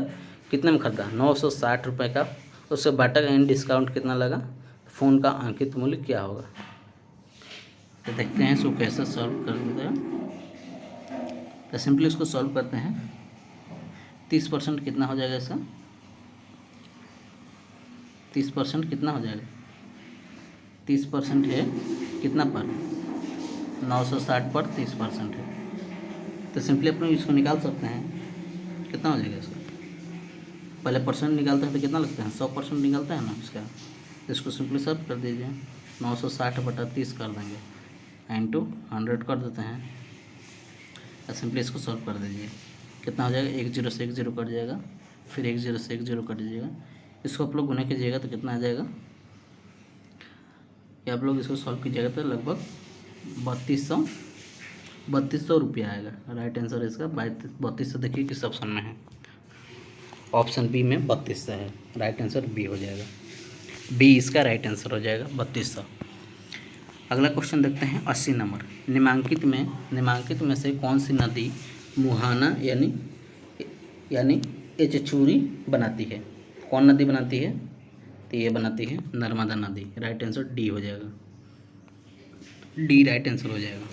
कितने में खरीदा, 960 रुपये का। उससे बाटा का इन डिस्काउंट कितना लगा, फ़ोन का अंकित मूल्य क्या होगा। तो देखते हैं इसको कैसे सॉल्व कर देते हैं। तो सिंपली इसको सॉल्व करते हैं। 30% कितना हो जाएगा इसका, 30% कितना हो जाएगा, 30% है कितना पर, 960 पर 30% है। तो सिंपली अपने इसको निकाल सकते हैं, कितना हो जाएगा इसका, पहले परसेंट निकालते हैं तो कितना लगता है, 100% निकलता है ना इसका। इसको सिंपली सॉल्व कर दीजिए, 960 बटा 30 कर देंगे, इंटू 100 कर देते हैं, और सिंपली इसको सॉल्व कर दीजिए, कितना हो जाएगा, 1 0 से 1 0 कट जाएगा, फिर 1 0 से 1 0 कट जाएगा। इसको आप लोग गुना कीजिएगा तो कितना आ जाएगा, या आप लोग इसको सॉल्व कीजिएगा तो लगभग 3200 रुपया आएगा। राइट आंसर इसका 3200। देखिए किस ऑप्शन में है, ऑप्शन बी में 3200 है, राइट आंसर बी हो जाएगा, बी इसका राइट आंसर हो जाएगा 3200। अगला क्वेश्चन देखते हैं 80 नंबर। निम्नलिखित में से कौन सी नदी मुहाना यानी एचचूरी बनाती है, कौन नदी बनाती है, तो तो ये बनाती है नर्मदा नदी। राइट आंसर डी हो जाएगा, डी राइट आंसर हो जाएगा।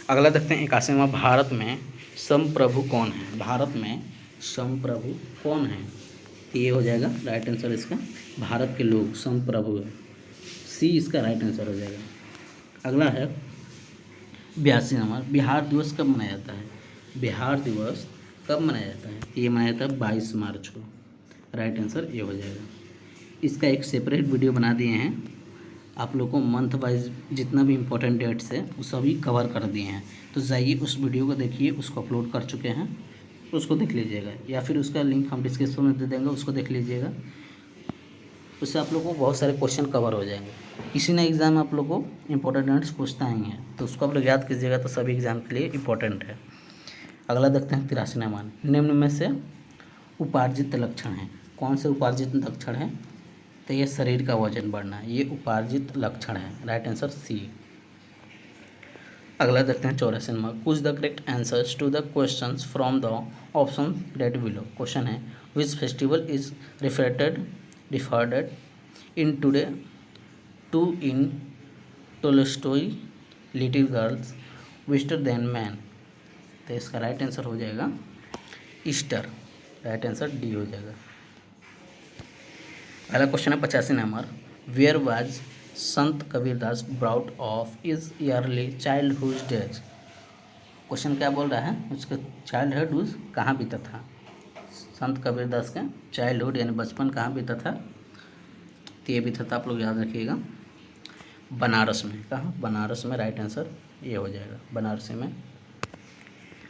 अगला देखते हैं 81वां, भारत में संप्रभु कौन है? भारत में संप्रभु कौन है? तो ये हो जाएगा राइट आंसर इसका, भारत के लोग संप्रभु है, सी इसका राइट आंसर हो जाएगा। अगला है 82 नंबर, बिहार दिवस कब मनाया जाता है? बिहार दिवस कब मनाया जाता है? ये मनाया जाता है 22 मार्च को। राइट आंसर ये हो जाएगा। इसका एक सेपरेट वीडियो बना दिए हैं आप लोग को, मंथ वाइज जितना भी इम्पोर्टेंट डेट्स है वो सभी कवर कर दिए हैं। तो जाइए उस वीडियो को देखिए, उसको अपलोड कर चुके हैं, उसको देख लीजिएगा, या फिर उसका लिंक हम डिस्क्रिप्शन में दे देंगे, उसको देख लीजिएगा। उससे आप लोग को बहुत सारे क्वेश्चन कवर हो जाएंगे। किसी ना एग्ज़ाम आप लोग को इंपॉर्टेंट डेट्स पूछता ही है, तो उसको आप लोग याद कीजिएगा, तो सभी एग्ज़ाम के लिए इंपॉर्टेंट है। अगला देखते हैं 83 नंबर, निम्न में से उपार्जित लक्षण है। कौन से उपार्जित लक्षण है? तो ये शरीर का वजन बढ़ना, ये उपार्जित लक्षण है। Right answer C. अगला देखते हैं 84 नंबर, कुछ the correct answers to the questions from the option that below. Question है which festival is referred in today to in Tolstoy little girls wiser than man. तो इसका राइट आंसर हो जाएगा Easter. Right answer D हो जाएगा। अगला question है 85 number, where was Sant Kabirdas brought of is yearly childhood days. Question क्या बोल रहा है? उसका चाइल्डहुड कहाँ बीता था? संत कबीरदास का चाइल्डहुड यानी बचपन कहाँ बीता था? तो ये बीता था, आप लोग याद रखिएगा, बनारस में। कहाँ? बनारस में। राइट आंसर ये हो जाएगा, बनारस में।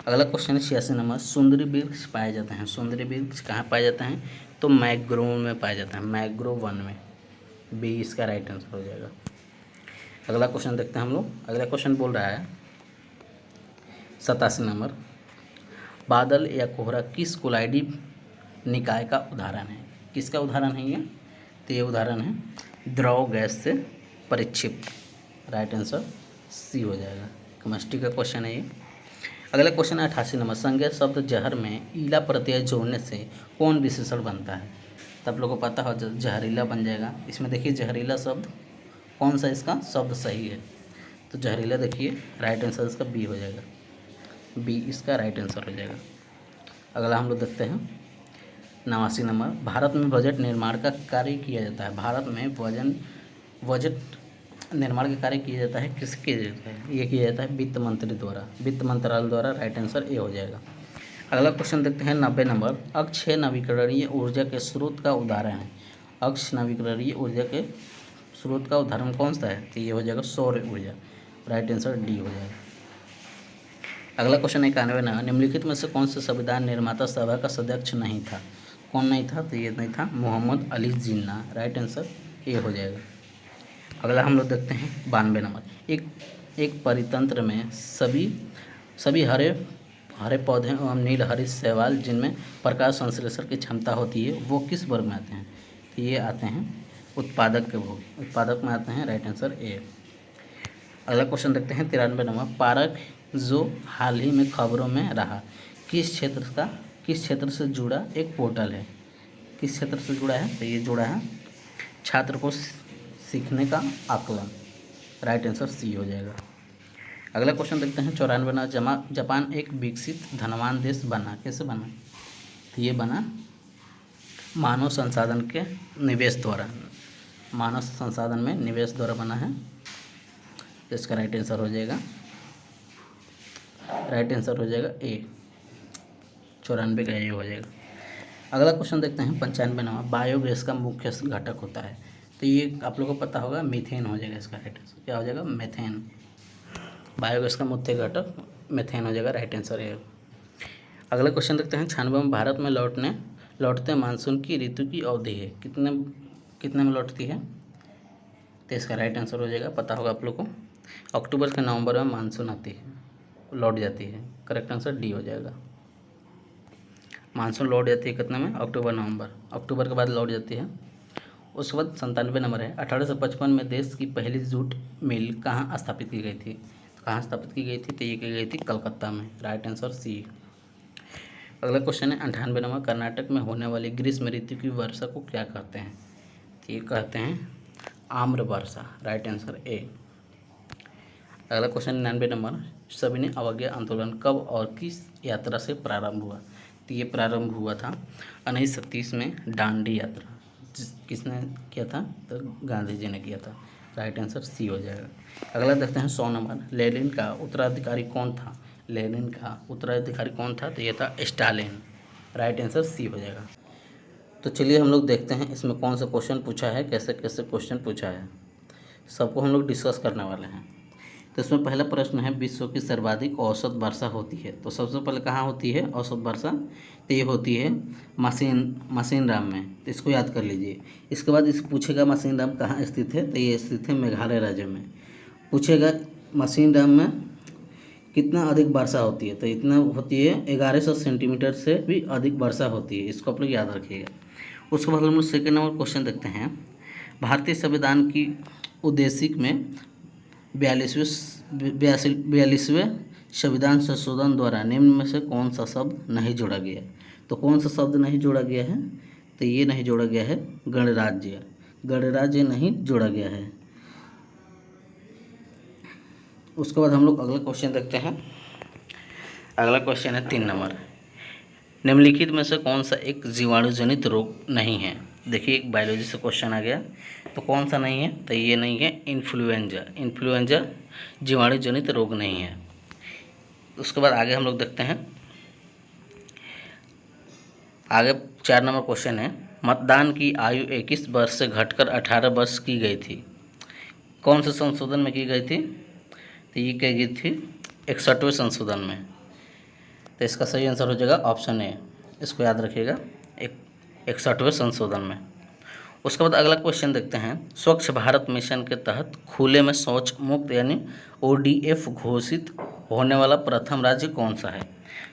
अगला क्वेश्चन है 86 नंबर, सुंदरी वृक्ष पाए जाते हैं। सुंदरी वृक्ष कहाँ पाए जाते हैं? तो मैंग्रोव में पाए जाते हैं, मैंग्रोव वन में। बी इसका राइट आंसर हो जाएगा। अगला क्वेश्चन देखते हैं हम लोग। अगला क्वेश्चन बोल रहा है 87 नंबर, बादल या कोहरा किस कोलाइडी निकाय का उदाहरण है? किसका उदाहरण है ये? तो ये उदाहरण है द्रव गैस से परिक्षिप्त। राइट आंसर सी हो जाएगा। केमिस्ट्री का क्वेश्चन है ये। अगला क्वेश्चन है 88 नंबर, संज्ञा शब्द जहर में ईला प्रत्यय जोड़ने से कौन विशेषण बनता है? तो आप लोगों को पता हो जहरीला बन जाएगा। इसमें देखिए जहरीला शब्द कौन सा इसका शब्द सही है? तो जहरीला देखिए, राइट आंसर इसका बी हो जाएगा, बी इसका राइट आंसर हो जाएगा। अगला हम लोग देखते हैं 89 नंबर, भारत में बजट निर्माण का कार्य किया जाता है। भारत में बजट निर्माण का कार्य किया जाता है, किसके किया जाता है? ये किया जाता है वित्त मंत्री द्वारा, वित्त मंत्रालय द्वारा। राइट आंसर ए हो जाएगा। अगला क्वेश्चन देखते हैं 90 नंबर, अक्षय नवीकरणीय ऊर्जा के स्रोत का उदाहरण है। अक्षय नवीकरणीय ऊर्जा के स्रोत का उदाहरण कौन सा है? तो ये हो जाएगा सौर ऊर्जा। राइट आंसर डी हो जाएगा। अगला क्वेश्चन 91 नंबर, निम्नलिखित में से कौन सा संविधान निर्माता सभा का सदस्य नहीं था? कौन नहीं था? तो ये नहीं था Mohammad Ali Jinnah. Right answer A हो जाएगा। अगला हम लोग देखते हैं 92 नंबर, एक परितंत्र में सभी हरे पौधे एवं नीलहरित शैवाल जिनमें प्रकाश संश्लेषण की क्षमता होती है वो किस वर्ग में आते हैं? तो ये आते हैं उत्पादक के वर्ग, उत्पादक में आते हैं। Right answer A. अगला क्वेश्चन देखते हैं 93 नंबर, पारक जो हाल ही में खबरों में रहा किस क्षेत्र से जुड़ा एक पोर्टल है? किस क्षेत्र से जुड़ा है? तो ये जुड़ा है छात्र को सीखने का आकलन। राइट आंसर सी हो जाएगा। अगला क्वेश्चन देखते हैं 94 नंबर, जापान एक विकसित धनवान देश बना, कैसे बना? तो ये बना मानव संसाधन के निवेश द्वारा, मानव संसाधन में निवेश द्वारा बना है। इसका राइट आंसर हो जाएगा, राइट आंसर हो जाएगा ए, 94 का ये हो जाएगा। अगला क्वेश्चन देखते हैं 95 नंबर, बायोगैस का मुख्य घटक होता है। तो ये आप लोगों को पता होगा मीथेन हो जाएगा। इसका राइट आंसर क्या हो जाएगा? मीथेन। बायोगैस का मुख्य घटक मीथेन हो जाएगा। राइट आंसर है। अगला क्वेश्चन देखते हैं 96 में, भारत में लौटते मानसून की ऋतु की अवधि है कितने में लौटती है? तो इसका राइट आंसर हो जाएगा, पता होगा आप लोग को, अक्टूबर से नवंबर में मानसून आती है, लौट जाती है। करेक्ट आंसर डी हो जाएगा। मानसून लौट जाती है कितने में? अक्टूबर नवंबर, अक्टूबर के बाद लौट जाती है। उसके बाद 97 नंबर है, 1855 में देश की पहली जूट मिल कहाँ स्थापित की गई थी? कहाँ स्थापित की गई थी? तो ये की गई थी कलकत्ता में। Right answer C. अगला क्वेश्चन है 98 नंबर, कर्नाटक में होने वाली ग्रीष्म ऋतु की वर्षा को क्या कहते हैं? तो ये कहते हैं आम्र वर्षा, राइट आंसर ए। अगला क्वेश्चन 99 नंबर, सविनय अवज्ञा आंदोलन कब और किस यात्रा से प्रारंभ हुआ? तो ये प्रारंभ हुआ था 1936 में दांडी यात्रा। किसने किया था? तो गांधी जी ने किया था, राइट आंसर सी हो जाएगा। अगला देखते हैं 100 नंबर, लेनिन का उत्तराधिकारी कौन था? लेनिन का उत्तराधिकारी कौन था? तो ये था स्टालिन, राइट आंसर सी हो जाएगा। तो चलिए हम लोग देखते हैं इसमें कौन सा क्वेश्चन पूछा है, कैसे कैसे क्वेश्चन पूछा है, सबको हम लोग डिस्कस करने वाले हैं। तो इसमें पहला प्रश्न है, विश्व की सर्वाधिक औसत वर्षा होती है? तो सबसे पहले कहाँ होती है औसत वर्षा? तो ये होती है मासिनराम में, तो इसको याद कर लीजिए। इसके बाद इस पूछेगा मासिनराम कहाँ स्थित है? तो ये स्थित है मेघालय राज्य में। पूछेगा मासिनराम में कितना अधिक वर्षा होती है? तो इतना होती है 1100 सेंटीमीटर से भी अधिक वर्षा होती है, इसको आप लोग याद रखिएगा। उसके बाद हम लोग सेकेंड नंबर क्वेश्चन देखते हैं, भारतीय संविधान की उद्देशिक में 42वें संविधान संशोधन द्वारा निम्न में से कौन सा शब्द नहीं जोड़ा गया? तो कौन सा शब्द नहीं जोड़ा गया है? तो ये नहीं जोड़ा गया है गणराज्य, गणराज्य नहीं जोड़ा गया है। उसके बाद हम लोग अगला क्वेश्चन देखते हैं। अगला क्वेश्चन है 3 नंबर, निम्नलिखित में से कौन सा एक जीवाणु जनित रोग नहीं है? देखिए एक बायोलॉजी से क्वेश्चन आ गया, तो कौन सा नहीं है? तो ये नहीं है इन्फ्लुएंजा, इन्फ्लुएंजा जीवाणु जनित रोग नहीं है। उसके बाद आगे हम लोग देखते हैं, आगे 4 नंबर क्वेश्चन है, मतदान की आयु 21 वर्ष से घटकर 18 वर्ष की गई थी, कौन से संशोधन में की गई थी? तो ये की गई थी 61वें संशोधन में। तो इसका सही आंसर हो जाएगा ऑप्शन ए, इसको याद रखिएगा, 61वें संशोधन में। उसके बाद अगला क्वेश्चन देखते हैं, स्वच्छ भारत मिशन के तहत खुले में शौच मुक्त यानी ODF घोषित होने वाला प्रथम राज्य कौन सा है?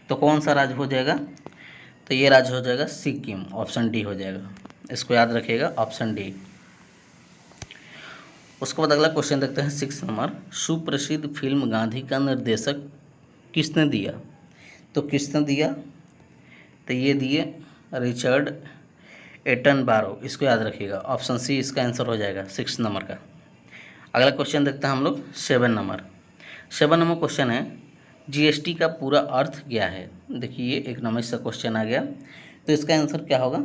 तो कौन सा राज्य हो जाएगा? तो ये राज्य हो जाएगा सिक्किम, ऑप्शन डी हो जाएगा, इसको याद रखिएगा, ऑप्शन डी। उसके बाद अगला क्वेश्चन देखते हैं 6 नंबर, सुप्रसिद्ध फिल्म गांधी का निर्देशक किसने दिया? तो किसने दिया? तो ये दिए रिचर्ड एटनबरो, इसको याद रखिएगा, ऑप्शन सी इसका आंसर हो जाएगा 6 नंबर का। अगला क्वेश्चन देखते हैं हम लोग 7 नंबर। 7 नंबर क्वेश्चन है, GST का पूरा अर्थ क्या है? देखिए एक नंबर से क्वेश्चन आ गया, तो इसका आंसर क्या होगा?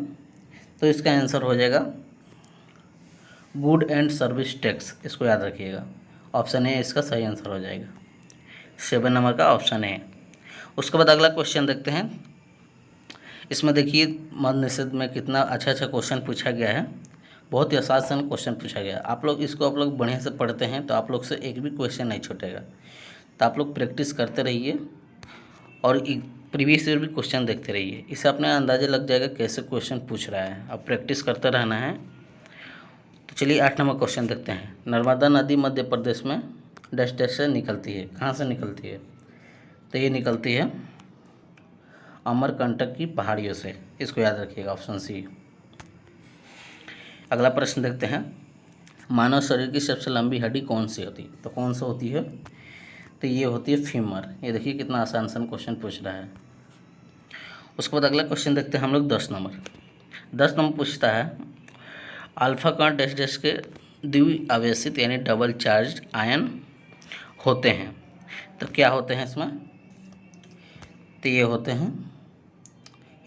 तो इसका आंसर हो जाएगा गुड एंड सर्विस टैक्स, इसको याद रखिएगा, ऑप्शन ए इसका सही आंसर हो जाएगा, 7 नंबर का ऑप्शन ए। उसके बाद अगला क्वेश्चन देखते हैं, इसमें देखिए मद्य निषेध में कितना अच्छा अच्छा क्वेश्चन पूछा गया है, बहुत ही आसान क्वेश्चन पूछा गया है। आप लोग इसको आप लोग बढ़िया से पढ़ते हैं तो आप लोग से एक भी क्वेश्चन नहीं छूटेगा, तो आप लोग प्रैक्टिस करते रहिए और प्रीवियस ईयर भी क्वेश्चन देखते रहिए, इससे अपने अंदाज़ा लग जाएगा कैसे क्वेश्चन पूछ रहा है, अब प्रैक्टिस करते रहना है। तो चलिए 8 नंबर क्वेश्चन देखते हैं, नर्मदा नदी मध्य प्रदेश में डैश से निकलती है, कहाँ से निकलती है? तो ये निकलती है अमरकंटक की पहाड़ियों से, इसको याद रखिएगा, ऑप्शन सी। अगला प्रश्न देखते हैं, मानव शरीर की सबसे लंबी हड्डी कौन सी होती है? तो कौन सी होती है? तो ये होती है फीमर। ये देखिए कितना आसान क्वेश्चन पूछ रहा है। उसके बाद अगला क्वेश्चन देखते हैं हम लोग 10 नंबर। 10 नंबर पूछता है, अल्फा कण डैश डैश के द्विआवेशित यानी डबल चार्ज आयन होते हैं, तो क्या होते हैं इसमें? तो ये होते हैं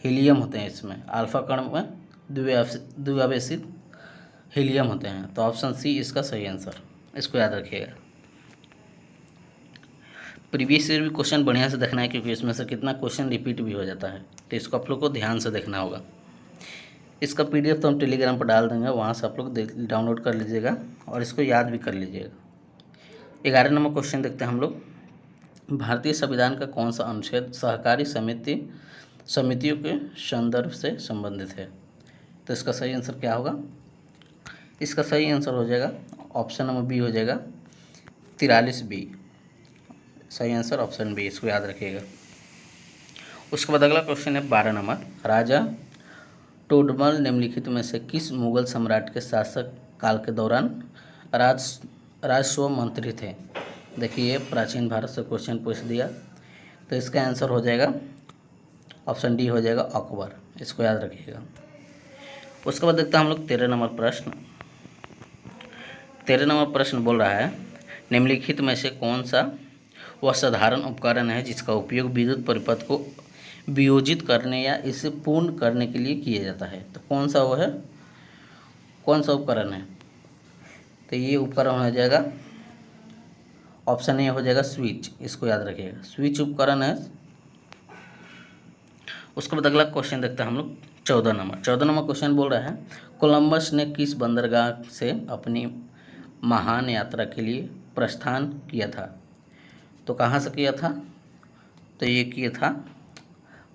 हीलियम होते हैं, इसमें अल्फा कण में द्विआवेशित हीलियम होते हैं, तो ऑप्शन सी इसका सही आंसर, इसको याद रखिएगा। प्रीवियस ईयर भी क्वेश्चन बढ़िया से देखना है, क्योंकि इसमें से कितना क्वेश्चन रिपीट भी हो जाता है, तो इसको आप लोग को ध्यान से देखना होगा। इसका PDF तो हम टेलीग्राम पर डाल देंगे, वहाँ से आप लोग डाउनलोड कर लीजिएगा और इसको याद भी कर लीजिएगा। 11 नंबर क्वेश्चन देखते हैं हम लोग, भारतीय संविधान का कौन सा अनुच्छेद सहकारी समितियों के संदर्भ से संबंधित है? तो इसका सही आंसर क्या होगा? इसका सही आंसर हो जाएगा ऑप्शन नंबर बी हो जाएगा 43B, सही आंसर ऑप्शन बी, इसको याद रखिएगा। उसके बाद अगला क्वेश्चन है 12 नंबर, राजा टोडरमल निम्नलिखित में से किस मुगल सम्राट के शासक काल के दौरान राजस्व मंत्री थे? देखिए प्राचीन भारत से क्वेश्चन पूछ दिया, तो इसका आंसर हो जाएगा ऑप्शन डी हो जाएगा अकबर, इसको याद रखिएगा। उसके बाद देखते हैं हम लोग 13 नंबर प्रश्न, 13 नंबर प्रश्न बोल रहा है निम्नलिखित में से कौन सा वह साधारण उपकरण है जिसका उपयोग विद्युत परिपथ को वियोजित करने या इसे पूर्ण करने के लिए किया जाता है। तो कौन सा वो है, कौन सा उपकरण है? तो ये उपकरण हो जाएगा, ऑप्शन ए हो जाएगा स्विच। इसको याद रखिएगा, स्विच उपकरण है। उसके बाद अगला क्वेश्चन देखते हैं हम लोग 14 नंबर क्वेश्चन बोल रहा है कोलंबस ने किस बंदरगाह से अपनी महान यात्रा के लिए प्रस्थान किया था? तो कहाँ से किया था? तो ये किया था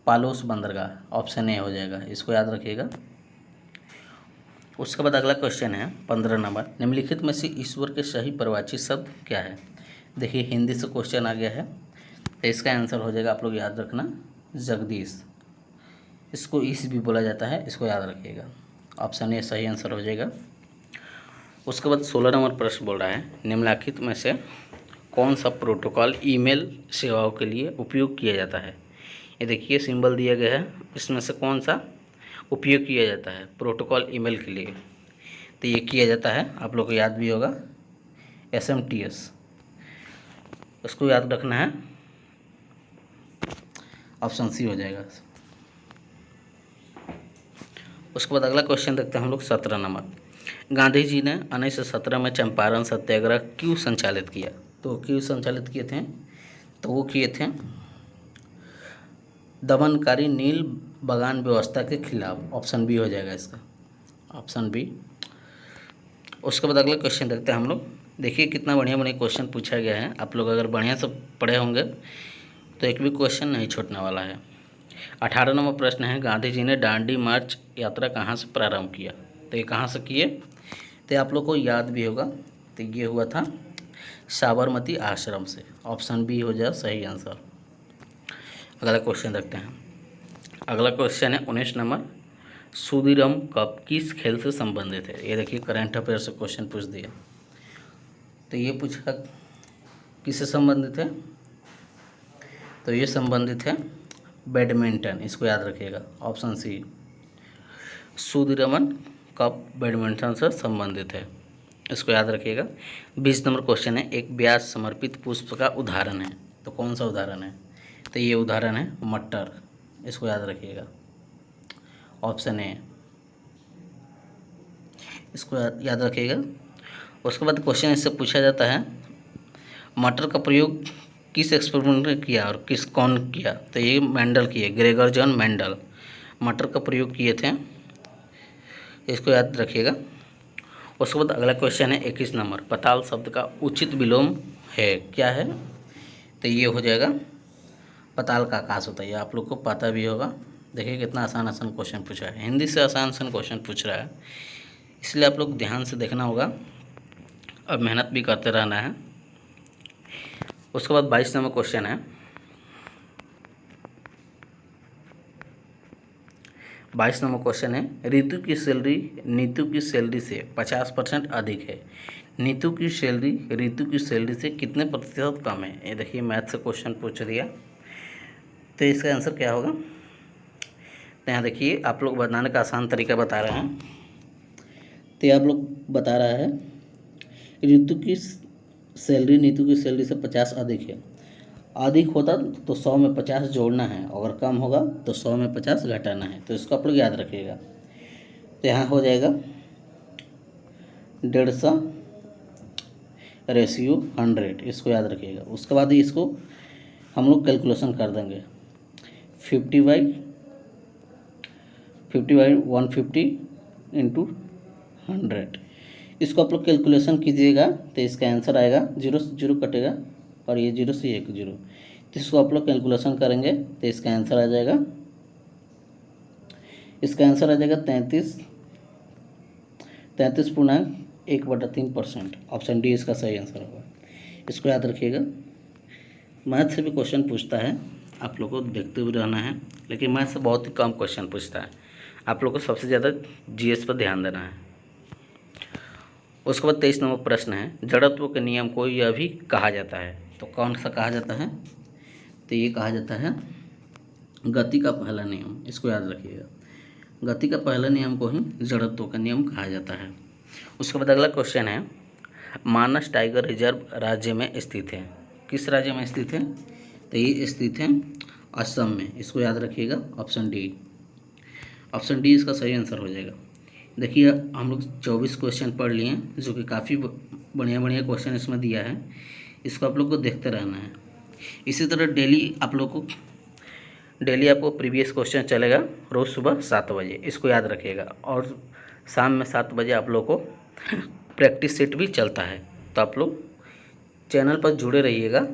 पालोस बंदरगाह, ऑप्शन ए हो जाएगा। इसको याद रखिएगा। उसके बाद अगला क्वेश्चन है 15 नंबर निम्नलिखित में से ईश्वर के सही परिभाषित शब्द क्या है? देखिए हिंदी से क्वेश्चन आ गया है, तो इसका आंसर हो जाएगा, आप लोग याद रखना, जगदीश। इसको ईश भी बोला जाता है, इसको याद रखिएगा। ऑप्शन ए सही आंसर हो जाएगा। उसके बाद 16 नंबर प्रश्न बोल रहा है निम्नलिखित में से कौन सा प्रोटोकॉल ईमेल सेवाओं के लिए उपयोग किया जाता है? ये देखिए सिंबल दिया गया है, इसमें से कौन सा उपयोग किया जाता है प्रोटोकॉल ईमेल के लिए? तो ये किया जाता है, आप लोग को याद भी होगा, SMTS। उसको याद रखना है, ऑप्शन सी हो जाएगा। उसके बाद अगला क्वेश्चन देखते हैं हम लोग 17 नंबर गांधी जी ने 1917 में चंपारण सत्याग्रह क्यों संचालित किया? तो क्यों संचालित किए थे? तो वो किए थे दमनकारी नील बगान व्यवस्था के खिलाफ। ऑप्शन बी हो जाएगा इसका, ऑप्शन बी। उसके बाद अगला क्वेश्चन देखते हैं हम लोग। देखिए कितना बढ़िया बढ़िया क्वेश्चन पूछा गया है, आप लोग अगर बढ़िया से पढ़े होंगे तो एक भी क्वेश्चन नहीं छूटने वाला है। 18 नंबर प्रश्न है गांधी जी ने दांडी मार्च यात्रा कहाँ से प्रारंभ किया? तो ये कहाँ से किए? तो आप लोग को याद भी होगा, तो ये हुआ था साबरमती आश्रम से। ऑप्शन बी हो जाए सही आंसर। अगला क्वेश्चन देखते हैं। अगला क्वेश्चन है 19 नंबर सुदीरम कप किस खेल से संबंधित है? ये देखिए करंट अफेयर से क्वेश्चन पूछ दिया। तो ये पूछा किससे संबंधित है? तो ये संबंधित है बैडमिंटन। इसको याद रखिएगा, option C. Sudirman cup badminton से संबंधित है, इसको याद रखिएगा। 20 नंबर क्वेश्चन है एक ब्याज समर्पित पुष्प का उदाहरण है। तो कौन सा उदाहरण है? तो ये उदाहरण है मटर। इसको याद रखिएगा, ऑप्शन ए। इसको याद रखिएगा। उसके बाद क्वेश्चन इससे पूछा जाता है मटर का प्रयोग किस एक्सपेरिमेंट ने किया और कौन किया? तो ये मेंडल किए, ग्रेगर जॉन मेंडल मटर का प्रयोग किए थे। इसको याद रखिएगा। उसके बाद अगला क्वेश्चन है 21 नंबर पताल शब्द का उचित विलोम है, क्या है? तो ये हो जाएगा पताल का आकाश होता है। ये आप लोग को पता भी होगा। देखिए कितना आसान आसान क्वेश्चन पूछा है, हिंदी से आसान आसान क्वेश्चन पूछ रहा है, इसलिए आप लोग ध्यान से देखना होगा और मेहनत भी करते रहना है। उसके बाद 22 नंबर क्वेश्चन है 22 नंबर क्वेश्चन है ऋतु की सैलरी नीतू की सैलरी से 50% अधिक है। नीतू की सैलरी ऋतु की सैलरी से कितने प्रतिशत कम है? ये देखिए मैथ से क्वेश्चन पूछ दिया, तो इसका आंसर क्या होगा? तो यहाँ देखिए आप लोग बताने का आसान तरीका बता रहे हैं। तो आप लोग बता रहा है ऋतु की सैलरी नीतू की सैलरी से 50 अधिक है। अधिक होता तो 100 में 50 जोड़ना है, अगर कम होगा तो 100 में 50 घटाना है। तो इसको आप लोग याद रखिएगा। तो यहाँ हो जाएगा 150 रेशियो 100, इसको याद रखिएगा। उसके बाद इसको हम लोग कैलकुलेशन कर देंगे 50/150 इंटू 100। इसको आप लोग कैलकुलेशन कीजिएगा तो इसका आंसर आएगा, 0 से 0 कटेगा और ये 0 से 1 0। तो इसको आप लोग कैलकुलेशन करेंगे तो इसका आंसर आ जाएगा 33.1/3%। ऑप्शन डी इसका सही आंसर होगा। इसको याद रखिएगा। मैथ से भी क्वेश्चन पूछता है, आप लोग को देखते हुए रहना है, लेकिन मैथ से बहुत ही कम क्वेश्चन पूछता है। आप लोग को सबसे ज़्यादा जीएस पर ध्यान देना है। उसके बाद 23 नंबर प्रश्न है जड़त्व के नियम को यह भी कहा जाता है। तो कौन सा कहा जाता है? तो ये कहा जाता है गति का पहला नियम। इसको याद रखिएगा, गति का पहला नियम को ही जड़त्व का नियम कहा जाता है। उसके बाद अगला क्वेश्चन है मानस टाइगर रिजर्व राज्य में स्थित है? किस राज्य में स्थित है? तो ये स्थित है असम में। इसको याद रखिएगा, ऑप्शन डी। ऑप्शन डी इसका सही आंसर हो जाएगा। देखिए हम लोग 24 क्वेश्चन पढ़ लिए हैं, जो कि काफ़ी बढ़िया बढ़िया क्वेश्चन इसमें दिया है। इसको आप लोग को देखते रहना है। इसी तरह डेली आपको प्रीवियस क्वेश्चन चलेगा रोज़ सुबह 7 बजे, इसको याद रखिएगा। और शाम में 7 बजे आप लोग को प्रैक्टिस सेट भी चलता है, तो आप लोग चैनल पर जुड़े रहिएगा।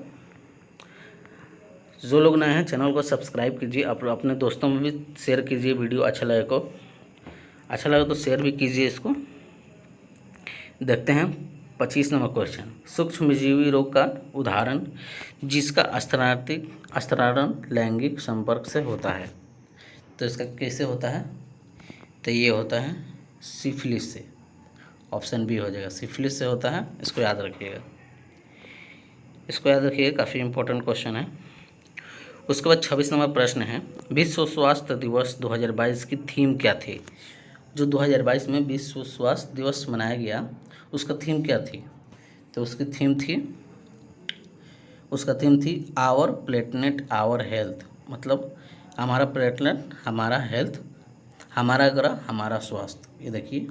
जो लोग नए हैं चैनल को सब्सक्राइब कीजिए, आप अपने दोस्तों में भी शेयर कीजिए। वीडियो अच्छा लगे तो शेयर भी कीजिए इसको। देखते हैं 25 नंबर क्वेश्चन। सूक्ष्मजीवी रोग का उदाहरण जिसका अस्त्रारण लैंगिक संपर्क से होता है, तो इसका कैसे होता है? तो ये होता है सिफिलिस से। ऑप्शन बी हो जाएगा, सिफिलिस से होता है। इसको याद रखिएगा, काफ़ी इंपॉर्टेंट क्वेश्चन है। उसके बाद 26 नंबर प्रश्न है, विश्व स्वास्थ्य दिवस 2022 की थीम क्या थी? जो 2022 में विश्व स्वास्थ्य दिवस मनाया गया, उसका थीम क्या थी? तो उसका थीम थी आवर प्लेटनेट आवर हेल्थ। मतलब हमारा प्लेटनेट हमारा हेल्थ, हमारा ग्रह हमारा स्वास्थ्य। ये देखिए,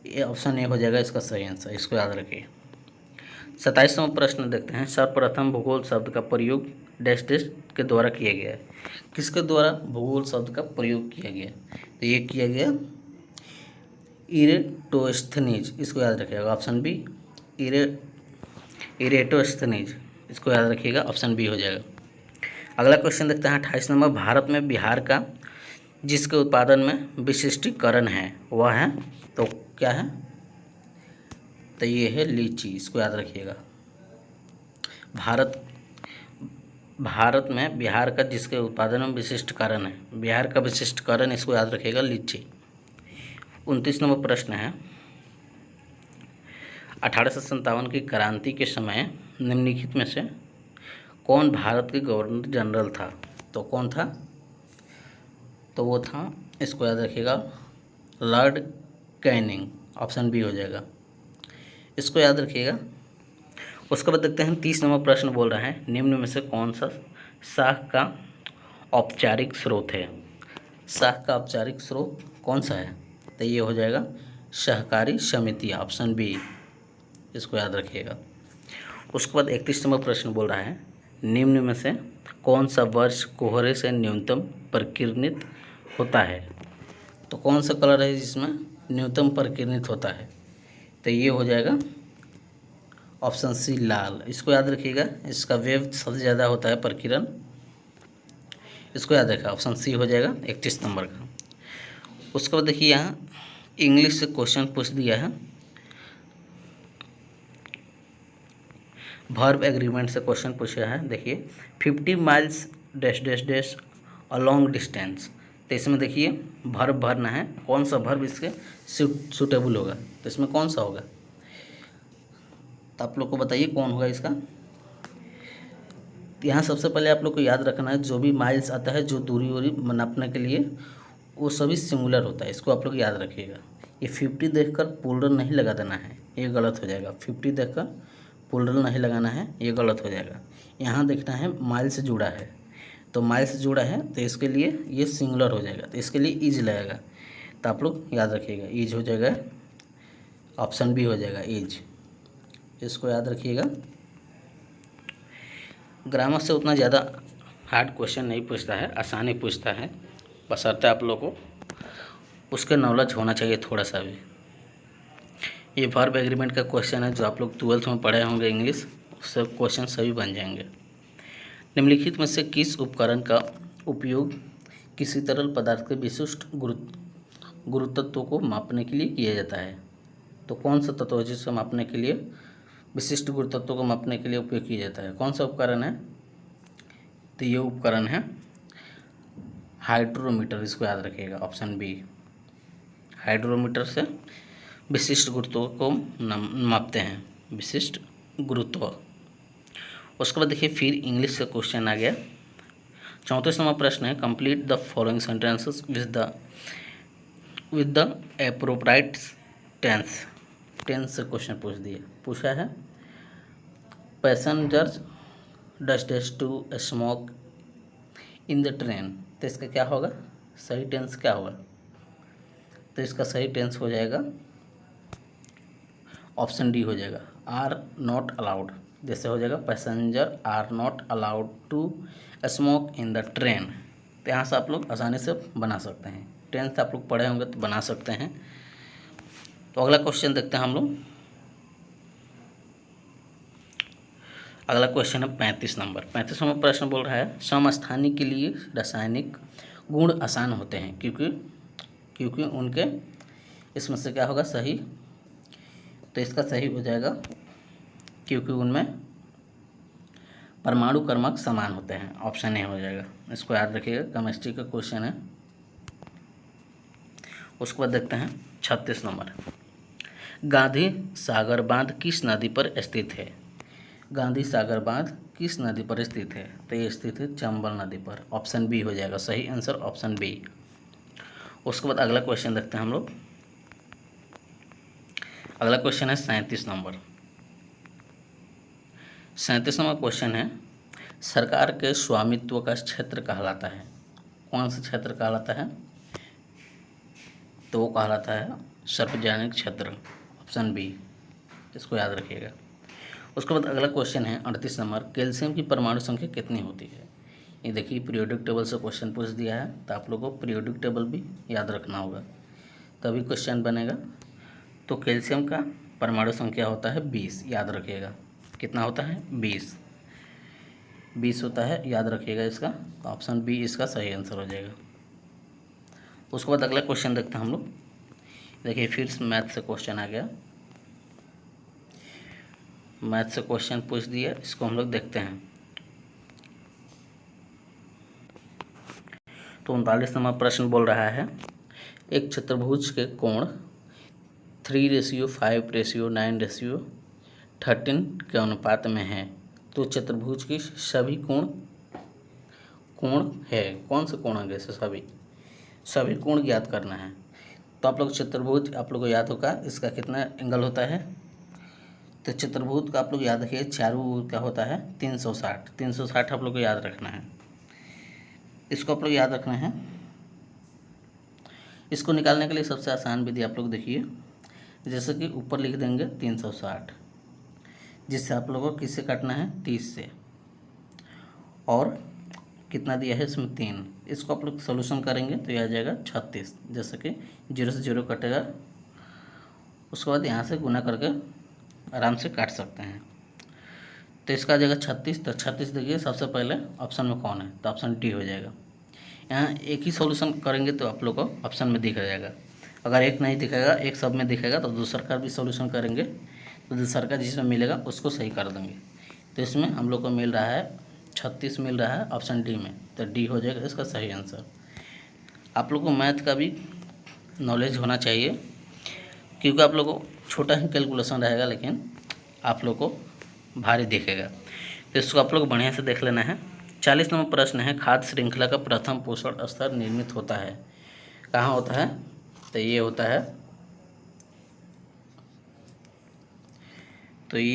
ये ऑप्शन ए हो जाएगा इसका सही आंसर। इसको याद रखिए। 27वां प्रश्न देखते हैं। सर्वप्रथम भूगोल शब्द का प्रयोग डैश डैश के द्वारा किया गया है। किसके द्वारा भूगोल शब्द का प्रयोग किया गया? तो ये किया गया इरेटोस्थनीज। इसको याद रखिएगा, ऑप्शन बी। इरेटोस्थनीज, इसको याद रखिएगा, ऑप्शन बी हो जाएगा। अगला क्वेश्चन देखते हैं 28 नंबर। भारत में बिहार का जिसके उत्पादन में विशिष्टीकरण है वह है, तो क्या है? तो ये है लीची। इसको याद रखिएगा। भारत में बिहार का जिसके उत्पादन में विशिष्ट कारण है, बिहार का विशिष्ट कारण, इसको याद रखिएगा, लीची। 29 नंबर प्रश्न है, 1857 की क्रांति के समय निम्नलिखित में से कौन भारत के गवर्नर जनरल था? तो कौन था? तो वो था, इसको याद रखिएगा, लॉर्ड कैनिंग। ऑप्शन बी हो जाएगा, इसको याद रखिएगा। उसके बाद देखते हैं 30 नंबर प्रश्न बोल रहा है, निम्न में से कौन सा शाख का औपचारिक स्रोत है? शाख का औपचारिक स्रोत कौन सा है? तो ये हो जाएगा सहकारी समिति, ऑप्शन बी। इसको याद रखिएगा। उसके बाद 31 नंबर प्रश्न बोल रहा है, निम्न में से कौन सा वर्ष कोहरे से न्यूनतम परिकिरणित होता है? तो कौन सा कलर है जिसमें न्यूनतम परिकिरणित होता है? तो ये हो जाएगा ऑप्शन सी, लाल। इसको याद रखिएगा, इसका वेव सबसे ज़्यादा होता है परिकिरण। इसको याद रखिएगा, ऑप्शन सी हो जाएगा 31 नंबर का। उसके बाद देखिए यहाँ इंग्लिश से क्वेश्चन पूछ दिया है, वर्ब एग्रीमेंट से क्वेश्चन पूछा है। देखिए 50 miles dash dash dash a long distance. तो इसमें देखिए वर्ब भरना है, कौन सा वर्ब इसके सूटेबल होगा, तो इसमें कौन सा होगा? तो आप लोग को बताइए कौन होगा इसका। यहाँ सबसे पहले आप लोग को याद रखना है, जो भी माइल्स आता है, जो दूरी नापने के लिए, वो सभी सिंगुलर होता है। इसको आप लोग याद रखिएगा। ये 50 देखकर प्लूरल नहीं लगा देना है, ये गलत हो जाएगा। 50 देखकर प्लूरल नहीं लगाना है, ये गलत हो जाएगा। यहाँ देखना है माइल से जुड़ा है, तो माइल से जुड़ा है तो इसके लिए ये सिंगुलर हो जाएगा, तो इसके लिए ईज लगेगा। तो आप लोग याद रखिएगा, ईज हो जाएगा, ऑप्शन बी हो जाएगा, ईज। इसको याद रखिएगा। ग्रामर से उतना ज़्यादा हार्ड क्वेश्चन नहीं पूछता है, आसानी पूछता है, बशर्ते आप लोग को उसके नॉलेज होना चाहिए थोड़ा सा भी। ये वर्ब एग्रीमेंट का क्वेश्चन है, जो आप लोग 12th में पढ़े होंगे इंग्लिश, उससे क्वेश्चन सभी बन जाएंगे। निम्नलिखित में से किस उपकरण का उपयोग किसी तरल पदार्थ के विशिष्ट गुरुत्व को मापने के लिए किया जाता है? तो कौन सा तत्व है जिसे मापने के लिए, विशिष्ट गुरुत्व को मापने के लिए उपयोग किया जाता है? कौन सा उपकरण है? तो ये उपकरण है हाइड्रोमीटर। इसको याद रखिएगा, ऑप्शन बी। हाइड्रोमीटर से विशिष्ट गुरुत्व को मापते हैं, विशिष्ट गुरुत्व। उसके बाद देखिए फिर इंग्लिश से क्वेश्चन आ गया। 34 नंबर प्रश्न है, complete the following sentences with the appropriate tense. Tense से क्वेश्चन पूछा है passengers dust to smoke in the train, तो इसका क्या होगा, सही टेंस क्या होगा, तो इसका सही टेंस हो जाएगा ऑप्शन डी हो जाएगा, आर नॉट अलाउड। जैसे हो जाएगा passenger are not allowed to smoke in the train. तो यहाँ से आप लोग आसानी से बना सकते हैं, टेंस आप लोग पढ़े होंगे तो बना सकते हैं। तो अगला क्वेश्चन देखते हैं हम लोग। अगला क्वेश्चन है 35 नंबर। 35 नंबर प्रश्न बोल रहा है समस्थानी के लिए रासायनिक गुण आसान होते हैं क्योंकि उनके, इसमें से क्या होगा सही, तो इसका सही हो जाएगा क्योंकि उनमें परमाणु क्रमांक समान होते हैं, ऑप्शन ए हो जाएगा। इसको याद रखिएगा, केमिस्ट्री का क्वेश्चन है। उसके बाद देखते हैं 36 नंबर। गांधी सागर बांध किस नदी पर स्थित है? गांधी सागर बांध किस नदी पर स्थित है? तो ये स्थित है चंबल नदी पर, ऑप्शन बी हो जाएगा, सही आंसर ऑप्शन बी। उसके बाद अगला क्वेश्चन देखते हैं हम लोग। अगला क्वेश्चन है 37 नंबर। 37 नंबर क्वेश्चन है सरकार के स्वामित्व का क्षेत्र कहलाता है, कौन सा क्षेत्र कहलाता है? तो वो कहलाता है सार्वजनिक क्षेत्र, ऑप्शन बी, इसको याद रखिएगा। उसके बाद अगला क्वेश्चन है 38 नंबर। कैल्शियम की परमाणु संख्या कितनी होती है? ये देखिए पीरियोडिक टेबल से क्वेश्चन पूछ दिया है, तो आप लोगों को पीरियोडिक टेबल भी याद रखना होगा तभी क्वेश्चन बनेगा। तो कैल्शियम का परमाणु संख्या होता है 20, याद रखिएगा। कितना होता है? 20 होता है, याद रखिएगा इसका। तो ऑप्शन बी इसका सही आंसर हो जाएगा। उसके बाद अगला क्वेश्चन देखते हैं हम लोग। देखिए फिर मैथ से क्वेश्चन आ गया, मैथ से क्वेश्चन पूछ दिया, इसको हम लोग देखते हैं। तो 39 नंबर प्रश्न बोल रहा है एक चतुर्भुज के कोण 3:5:9:13 के अनुपात में है, तो चतुर्भुज की सभी कोण है, कौन से कोण है? सभी कोण ज्ञात करना है। तो आप लोग चतुर्भुज आप लोग को याद होगा इसका कितना एंगल होता है? तो चतुर्भुज का आप लोग याद रखिए चारों ओर क्या होता है? 360 आप लोग को याद रखना है, इसको आप लोग याद रखना है। इसको निकालने के लिए सबसे आसान विधि आप लोग देखिए, जैसे कि ऊपर लिख देंगे 360, जिससे आप लोगों को किससे काटना है? 30 से, और कितना दिया है इसमें? 3। इसको आप लोग सोल्यूशन करेंगे तो यह आ जाएगा 36, जैसे कि 0 से 0 कटेगा, उसके बाद यहाँ से गुना करके आराम से काट सकते हैं। तो इसका आ जाएगा 36। तो 36 देखिए सबसे पहले ऑप्शन में कौन है? तो ऑप्शन डी हो जाएगा। यहाँ एक ही सॉल्यूशन करेंगे तो आप लोग को ऑप्शन में दिख जाएगा, अगर एक नहीं दिखेगा, एक सब में दिखेगा तो दूसरा का भी सॉल्यूशन करेंगे, तो दूसरा का जिसमें मिलेगा उसको सही कर देंगे। तो इसमें हम लोग को मिल रहा है 36 मिल रहा है ऑप्शन डी में, तो डी हो जाएगा इसका सही आंसर। आप लोग को मैथ का भी नॉलेज होना चाहिए, क्योंकि आप लोग को छोटा ही कैलकुलेशन रहेगा लेकिन आप लोग को भारी दिखेगा, तो इसको आप लोग बढ़िया से देख लेना है। 40 नंबर प्रश्न है खाद्य श्रृंखला का प्रथम पोषण स्तर निर्मित होता है, कहाँ होता है? तो ये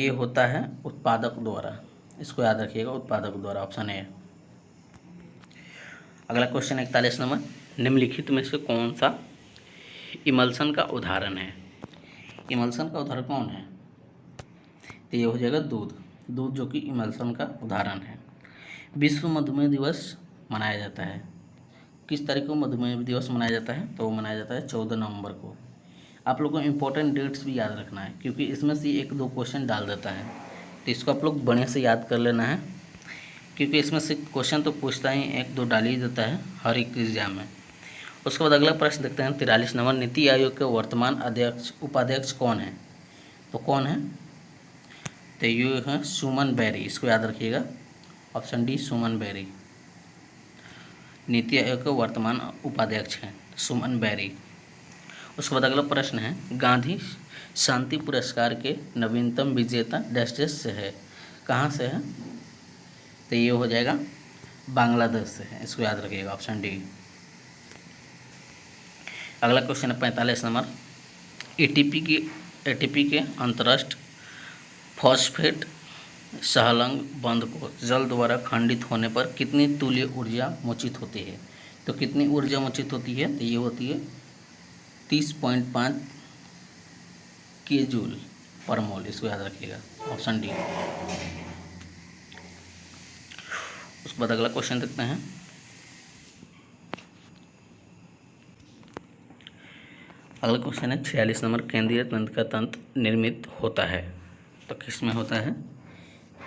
होता है उत्पादक द्वारा, इसको याद रखिएगा, उत्पादक द्वारा, ऑप्शन ए। अगला क्वेश्चन 41 नंबर। निम्नलिखित में से कौन सा इमल्सन का उदाहरण है? इमल्सन का उदाहरण कौन है? तो ये हो जाएगा दूध, जो कि इमल्सन का उदाहरण है। विश्व मधुमेह दिवस मनाया जाता है, किस तारीख को मधुमेह दिवस मनाया जाता है? तो वो मनाया जाता है 14 नवंबर को। आप लोगों को इंपॉर्टेंट डेट्स भी याद रखना है, क्योंकि इसमें से 1-2 क्वेश्चन डाल देता है, तो इसको आप लोग बढ़िया से याद कर लेना है, क्योंकि इसमें से क्वेश्चन तो पूछता ही 1-2 डाल ही देता है हर एक एग्जाम में। उसके बाद अगला प्रश्न देखते हैं 43 नंबर। नीति आयोग के वर्तमान उपाध्यक्ष कौन है? तो कौन है? तो ये है सुमन बेरी, इसको याद रखिएगा, ऑप्शन डी सुमन बेरी। नीति आयोग के वर्तमान उपाध्यक्ष हैं सुमन बेरी। उसके बाद अगला प्रश्न है गांधी शांति पुरस्कार के नवीनतम विजेता डैश से है, कहाँ से है? तो ये हो जाएगा बांग्लादेश से है, इसको याद रखिएगा, ऑप्शन डी। अगला क्वेश्चन है 45 नंबर। एटीपी की एटीपी के अंतरस्थ फॉस्फेट सहलंग बंध को जल द्वारा खंडित होने पर कितनी तुल्य ऊर्जा मोचित होती है? तो कितनी ऊर्जा मोचित होती है? तो ये होती है 30.5 के जूल पर मोल। इसको याद रखिएगा, ऑप्शन डी। उसके बाद अगला क्वेश्चन देखते हैं। अगला क्वेश्चन है 46 नंबर, केंद्रीय तंत्रिका तंत्र निर्मित होता है तो किस में होता है?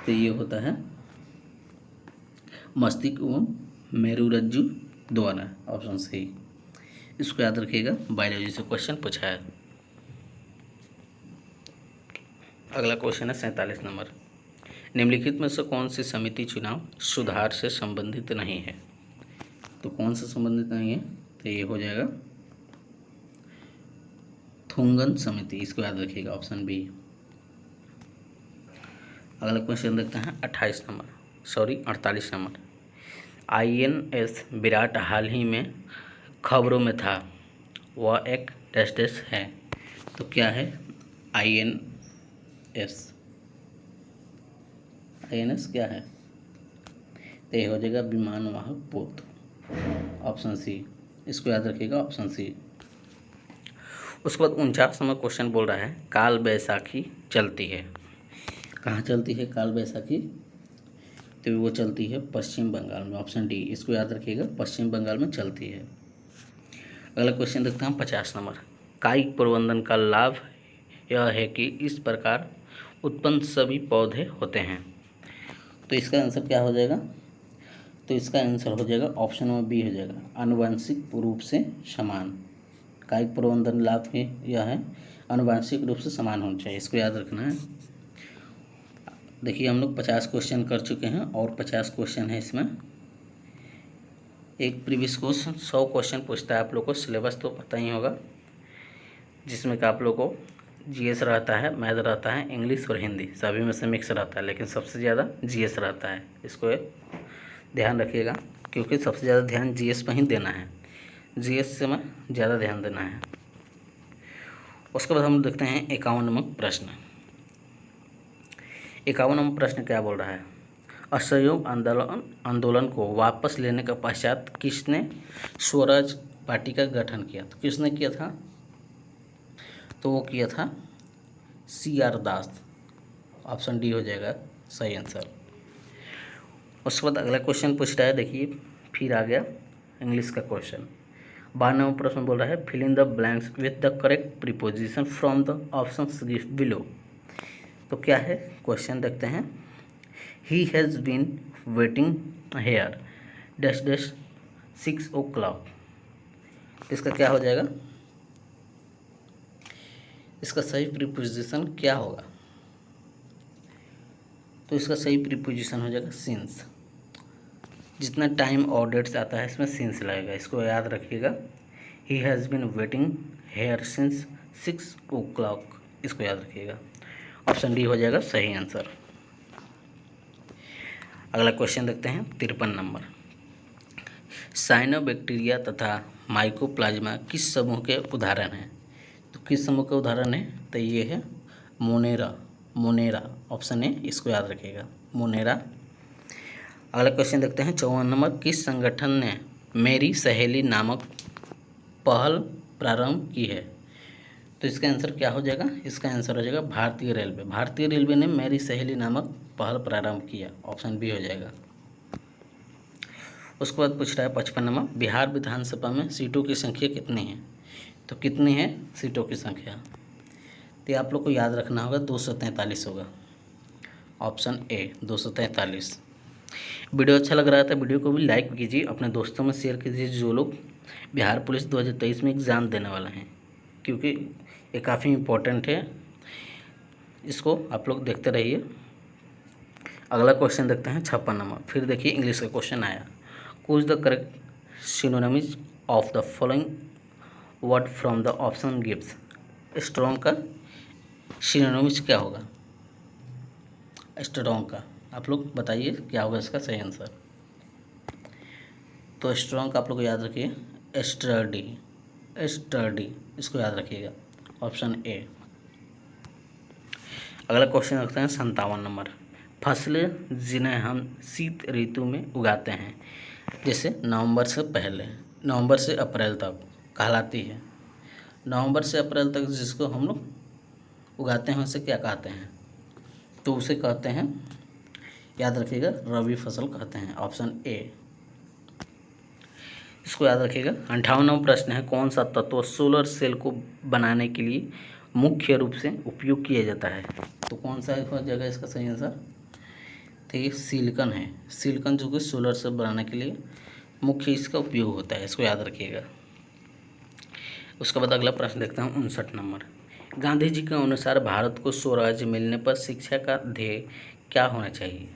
तो ये होता है मस्तिष्क एवं मेरुरज्जु द्वारा, ऑप्शन सी। इसको याद रखिएगा, बायोलॉजी से क्वेश्चन पूछा है। अगला क्वेश्चन है 47 नंबर, निम्नलिखित में से कौन सी समिति चुनाव सुधार से संबंधित नहीं है? तो कौन सा संबंधित नहीं है? तो ये हो जाएगा थुंगन समिति। इसको याद रखिएगा, ऑप्शन बी। अगला क्वेश्चन देखते हैं 48 नंबर, INS विराट हाल ही में खबरों में था, वह एक डैश डैश है। तो क्या है INS? INS क्या है? तो ये हो जाएगा विमान वाहक पोत, ऑप्शन सी। इसको याद रखिएगा, ऑप्शन सी। उसके बाद 49 नंबर क्वेश्चन बोल रहा है काल बैसाखी चलती है, कहाँ चलती है काल बैसाखी? तो वो चलती है पश्चिम बंगाल में, ऑप्शन डी। इसको याद रखिएगा, पश्चिम बंगाल में चलती है। अगला क्वेश्चन देखते हैं 50 नंबर, कायिक प्रबंधन का लाभ यह है कि इस प्रकार उत्पन्न सभी पौधे होते हैं। तो इसका आंसर क्या हो जाएगा? तो इसका आंसर हो जाएगा ऑप्शन नंबर बी हो जाएगा, आनुवंशिक रूप से समान। कायिक प्रबंधन लाभ यह है आनुवंशिक रूप से समान होना चाहिए। इसको याद रखना है। देखिए हम लोग 50 क्वेश्चन कर चुके हैं और 50 क्वेश्चन है इसमें। एक प्रीवियस क्वेश्चन 100 क्वेश्चन पूछता है। आप लोग को सिलेबस तो पता ही होगा, जिसमें कि आप लोग को GS रहता है, मैथ रहता है, इंग्लिश और हिंदी सभी में से मिक्स रहता है, लेकिन सबसे ज़्यादा GS रहता है। इसको ध्यान रखिएगा, क्योंकि सबसे ज़्यादा ध्यान GS पर ही देना है, GS से में ज़्यादा ध्यान देना है। उसके बाद हम देखते हैं 51 नंबर प्रश्न। 51 नंबर प्रश्न क्या बोल रहा है? असहयोग आंदोलन को वापस लेने का पश्चात किसने स्वराज पार्टी का गठन किया? तो किसने किया था? तो वो किया था CR दास, ऑप्शन डी हो जाएगा सही आंसर। उसके बाद अगला क्वेश्चन पूछ रहा है, देखिए फिर आ गया इंग्लिश का क्वेश्चन। 52 नंबर प्रश्न बोल रहा है fill in the blanks with the correct preposition from the options given below. तो क्या है क्वेश्चन देखते हैं। He has been waiting here dash dash 6 o'clock। इसका क्या हो जाएगा? इसका सही प्रीपोजिशन क्या होगा? तो इसका सही प्रीपोजिशन हो जाएगा सिंस। जितना टाइम और डेट्स आता है इसमें सिंस लगेगा। इसको याद रखिएगा, he has been waiting here since 6 o'clock। इसको याद रखिएगा, ऑप्शन डी हो जाएगा सही आंसर। अगला क्वेश्चन देखते हैं 53 नंबर, साइनोबैक्टीरिया तथा माइकोप्लाज्मा किस समूह के उदाहरण हैं? तो किस समूह के उदाहरण है? तो ये है मोनेरा, ऑप्शन ए। इसको याद रखिएगा, मोनेरा। अगला क्वेश्चन देखते हैं 54 नंबर, किस संगठन ने मेरी सहेली नामक पहल प्रारंभ की है? तो इसका आंसर क्या हो जाएगा? इसका आंसर हो जाएगा भारतीय रेलवे। भारतीय रेलवे ने मेरी सहेली नामक पहल प्रारंभ किया, ऑप्शन बी हो जाएगा। उसके बाद पूछ रहा है 55 नंबर, बिहार विधानसभा में सीटों की संख्या कितनी है? तो कितनी है सीटों की संख्या? तो आप लोग को याद रखना होगा 243 होगा, ऑप्शन ए 243। वीडियो अच्छा लग रहा था वीडियो को भी लाइक कीजिए, अपने दोस्तों में शेयर कीजिए जो लोग बिहार पुलिस 2023 में एग्ज़ाम देने वाले हैं, क्योंकि ये काफ़ी इम्पोर्टेंट है। इसको आप लोग देखते रहिए। अगला क्वेश्चन देखते हैं 56 नंबर। फिर देखिए इंग्लिश का क्वेश्चन आया, choose the correct synonyms of the following word from the option gives. Strong का सिनोनिम्स क्या होगा? स्ट्रॉन्ग का आप लोग बताइए क्या होगा इसका सही आंसर। तो स्ट्रॉन्ग का आप लोग याद रखिए स्टर्डी, इसको याद रखिएगा, ऑप्शन ए। अगला क्वेश्चन रखते हैं 57 नंबर। फसलें जिन्हें हम शीत ऋतु में उगाते हैं, जैसे नवंबर से पहले, नवंबर से अप्रैल तक कहलाती है। नवंबर से अप्रैल तक जिसको हम लोग उगाते हैं उसे क्या कहते हैं? तो उसे कहते हैं, याद रखिएगा, रबी फसल कहते हैं, ऑप्शन ए। इसको याद रखिएगा। 58वां प्रश्न है, कौन सा तत्व सोलर सेल को बनाने के लिए मुख्य रूप से उपयोग किया जाता है? तो कौन सा हो जाएगा इसका सही आंसर? तो ये सिलिकॉन है। सिलिकॉन जो कि सोलर सेल बनाने के लिए मुख्य इसका उपयोग होता है, इसको याद रखिएगा। उसके बाद अगला प्रश्न देखते हैं 59 नंबर। गांधी जी के अनुसार भारत को स्वराज्य मिलने पर शिक्षा का ध्येय क्या होना चाहिए?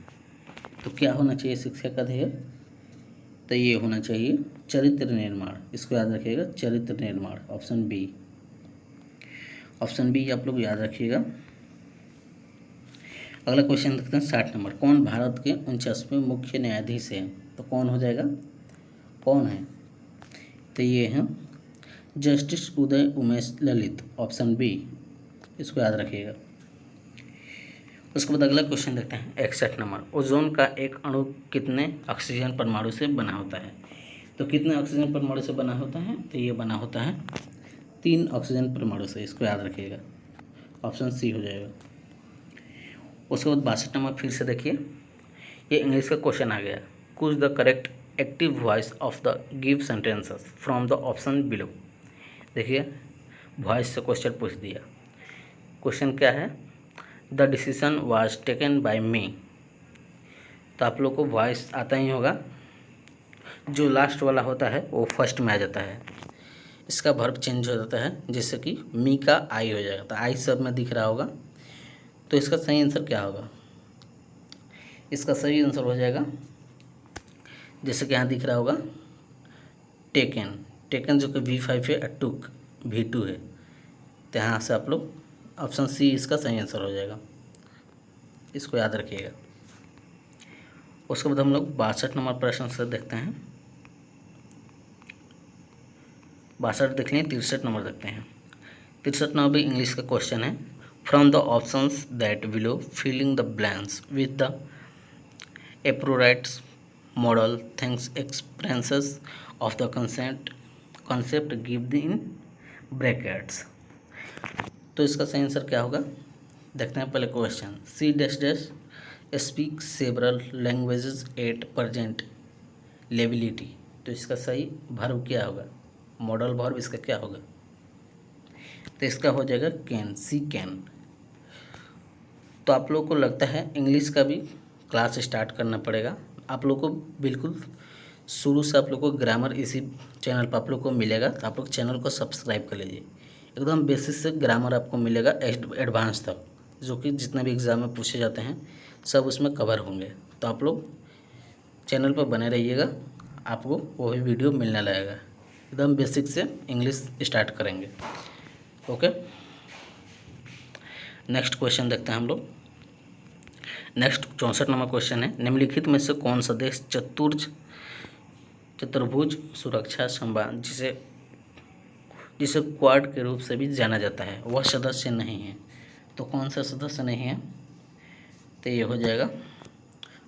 तो क्या होना चाहिए शिक्षा का ध्येय? तो ये होना चाहिए चरित्र निर्माण। इसको याद रखिएगा, चरित्र निर्माण, ऑप्शन बी। ऑप्शन बी आप लोग याद रखिएगा। अगला क्वेश्चन देखते हैं 60 नंबर। कौन भारत के 49वें मुख्य न्यायाधीश है? तो कौन हो जाएगा? कौन है? तो ये हैं justice Uday Umesh Lalit, option B. इसको याद रखिएगा। उसके बाद अगला क्वेश्चन देखते हैं 61 नंबर। ओजोन का एक अणु कितने ऑक्सीजन परमाणु से बना होता है? तो कितने ऑक्सीजन परमाणु से बना होता है? तो ये बना होता है 3 ऑक्सीजन परमाणु से। इसको याद रखिएगा, ऑप्शन सी हो जाएगा। उसके बाद 62 नंबर फिर से देखिए, ये इंग्लिश का क्वेश्चन आ गया। Choose the correct active voice of the give sentences from the option below. देखिए, वॉइस से क्वेश्चन पूछ दिया। क्वेश्चन क्या है? The decision was taken by me. तो आप लोग को वॉइस आता ही होगा, जो लास्ट वाला होता है वो फर्स्ट में आ जाता है। इसका वर्ब चेंज हो जाता है, जैसे कि मी का आई हो जाएगा। तो आई सब में दिख रहा होगा। तो इसका सही आंसर क्या होगा? इसका सही आंसर हो जाएगा, जैसे कि यहाँ दिख रहा होगा टेकन। टेकन जो कि V5 है, टुक V2 है। तो यहाँ से आप लोग ऑप्शन सी इसका सही आंसर हो जाएगा। इसको याद रखिएगा। उसके बाद हम लोग 62 नंबर प्रश्न से देखते हैं। 62 देख लें, 63 नंबर देखते हैं। 63 नंबर भी इंग्लिश का क्वेश्चन है। From the options that below filling the blanks with the appropriates modal things experiences of the concept give the in brackets. तो इसका सही आंसर क्या होगा? देखते हैं पहले question. She dash dash speak several languages at present lability. तो इसका सही वर्ब क्या होगा? मॉडल वर्ब इसका क्या होगा? तो इसका हो जाएगा कैन, सी कैन। तो आप लोग को लगता है इंग्लिश का भी क्लास स्टार्ट करना पड़ेगा। आप लोग को बिल्कुल शुरू से आप लोग को ग्रामर इसी चैनल पर आप लोग को मिलेगा। तो आप लोग चैनल को सब्सक्राइब कर लीजिए। एकदम बेसिक से ग्रामर आपको मिलेगा एडवांस तक, जो कि जितने भी एग्ज़ाम में पूछे जाते हैं सब उसमें कवर होंगे। तो आप लोग चैनल पर बने रहिएगा, आपको वो भी वीडियो मिलने लगेगा। एकदम बेसिक से इंग्लिश स्टार्ट करेंगे। ओके, नेक्स्ट क्वेश्चन देखते हैं हम लोग। नेक्स्ट 64 नंबर क्वेश्चन है। निम्नलिखित में से कौन सा देश चतुर्भुज सुरक्षा संबंध जिसे क्वाड के रूप से भी जाना जाता है वह सदस्य नहीं है? तो कौन सा सदस्य नहीं है? तो ये हो जाएगा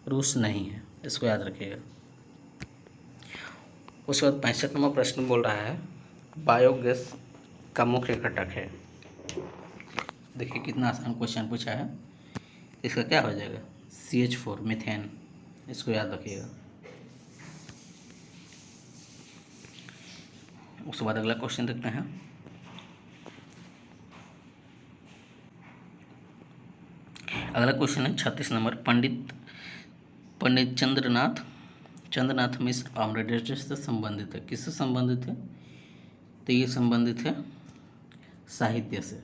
रूस नहीं है। इसको याद रखिएगा। उसके बाद 65 नंबर प्रश्न बोल रहा है बायोगैस का मुख्य घटक है। देखिए कितना आसान क्वेश्चन पूछा है। इसका क्या हो जाएगा? CH4 methane. इसको याद रखिएगा। उसके बाद अगला क्वेश्चन देखते हैं। अगला क्वेश्चन है 36 नंबर। पंडित चंद्रनाथ मिश्र आम्रडेट से संबंधित है। किससे संबंधित है? तो ये संबंधित है साहित्य से।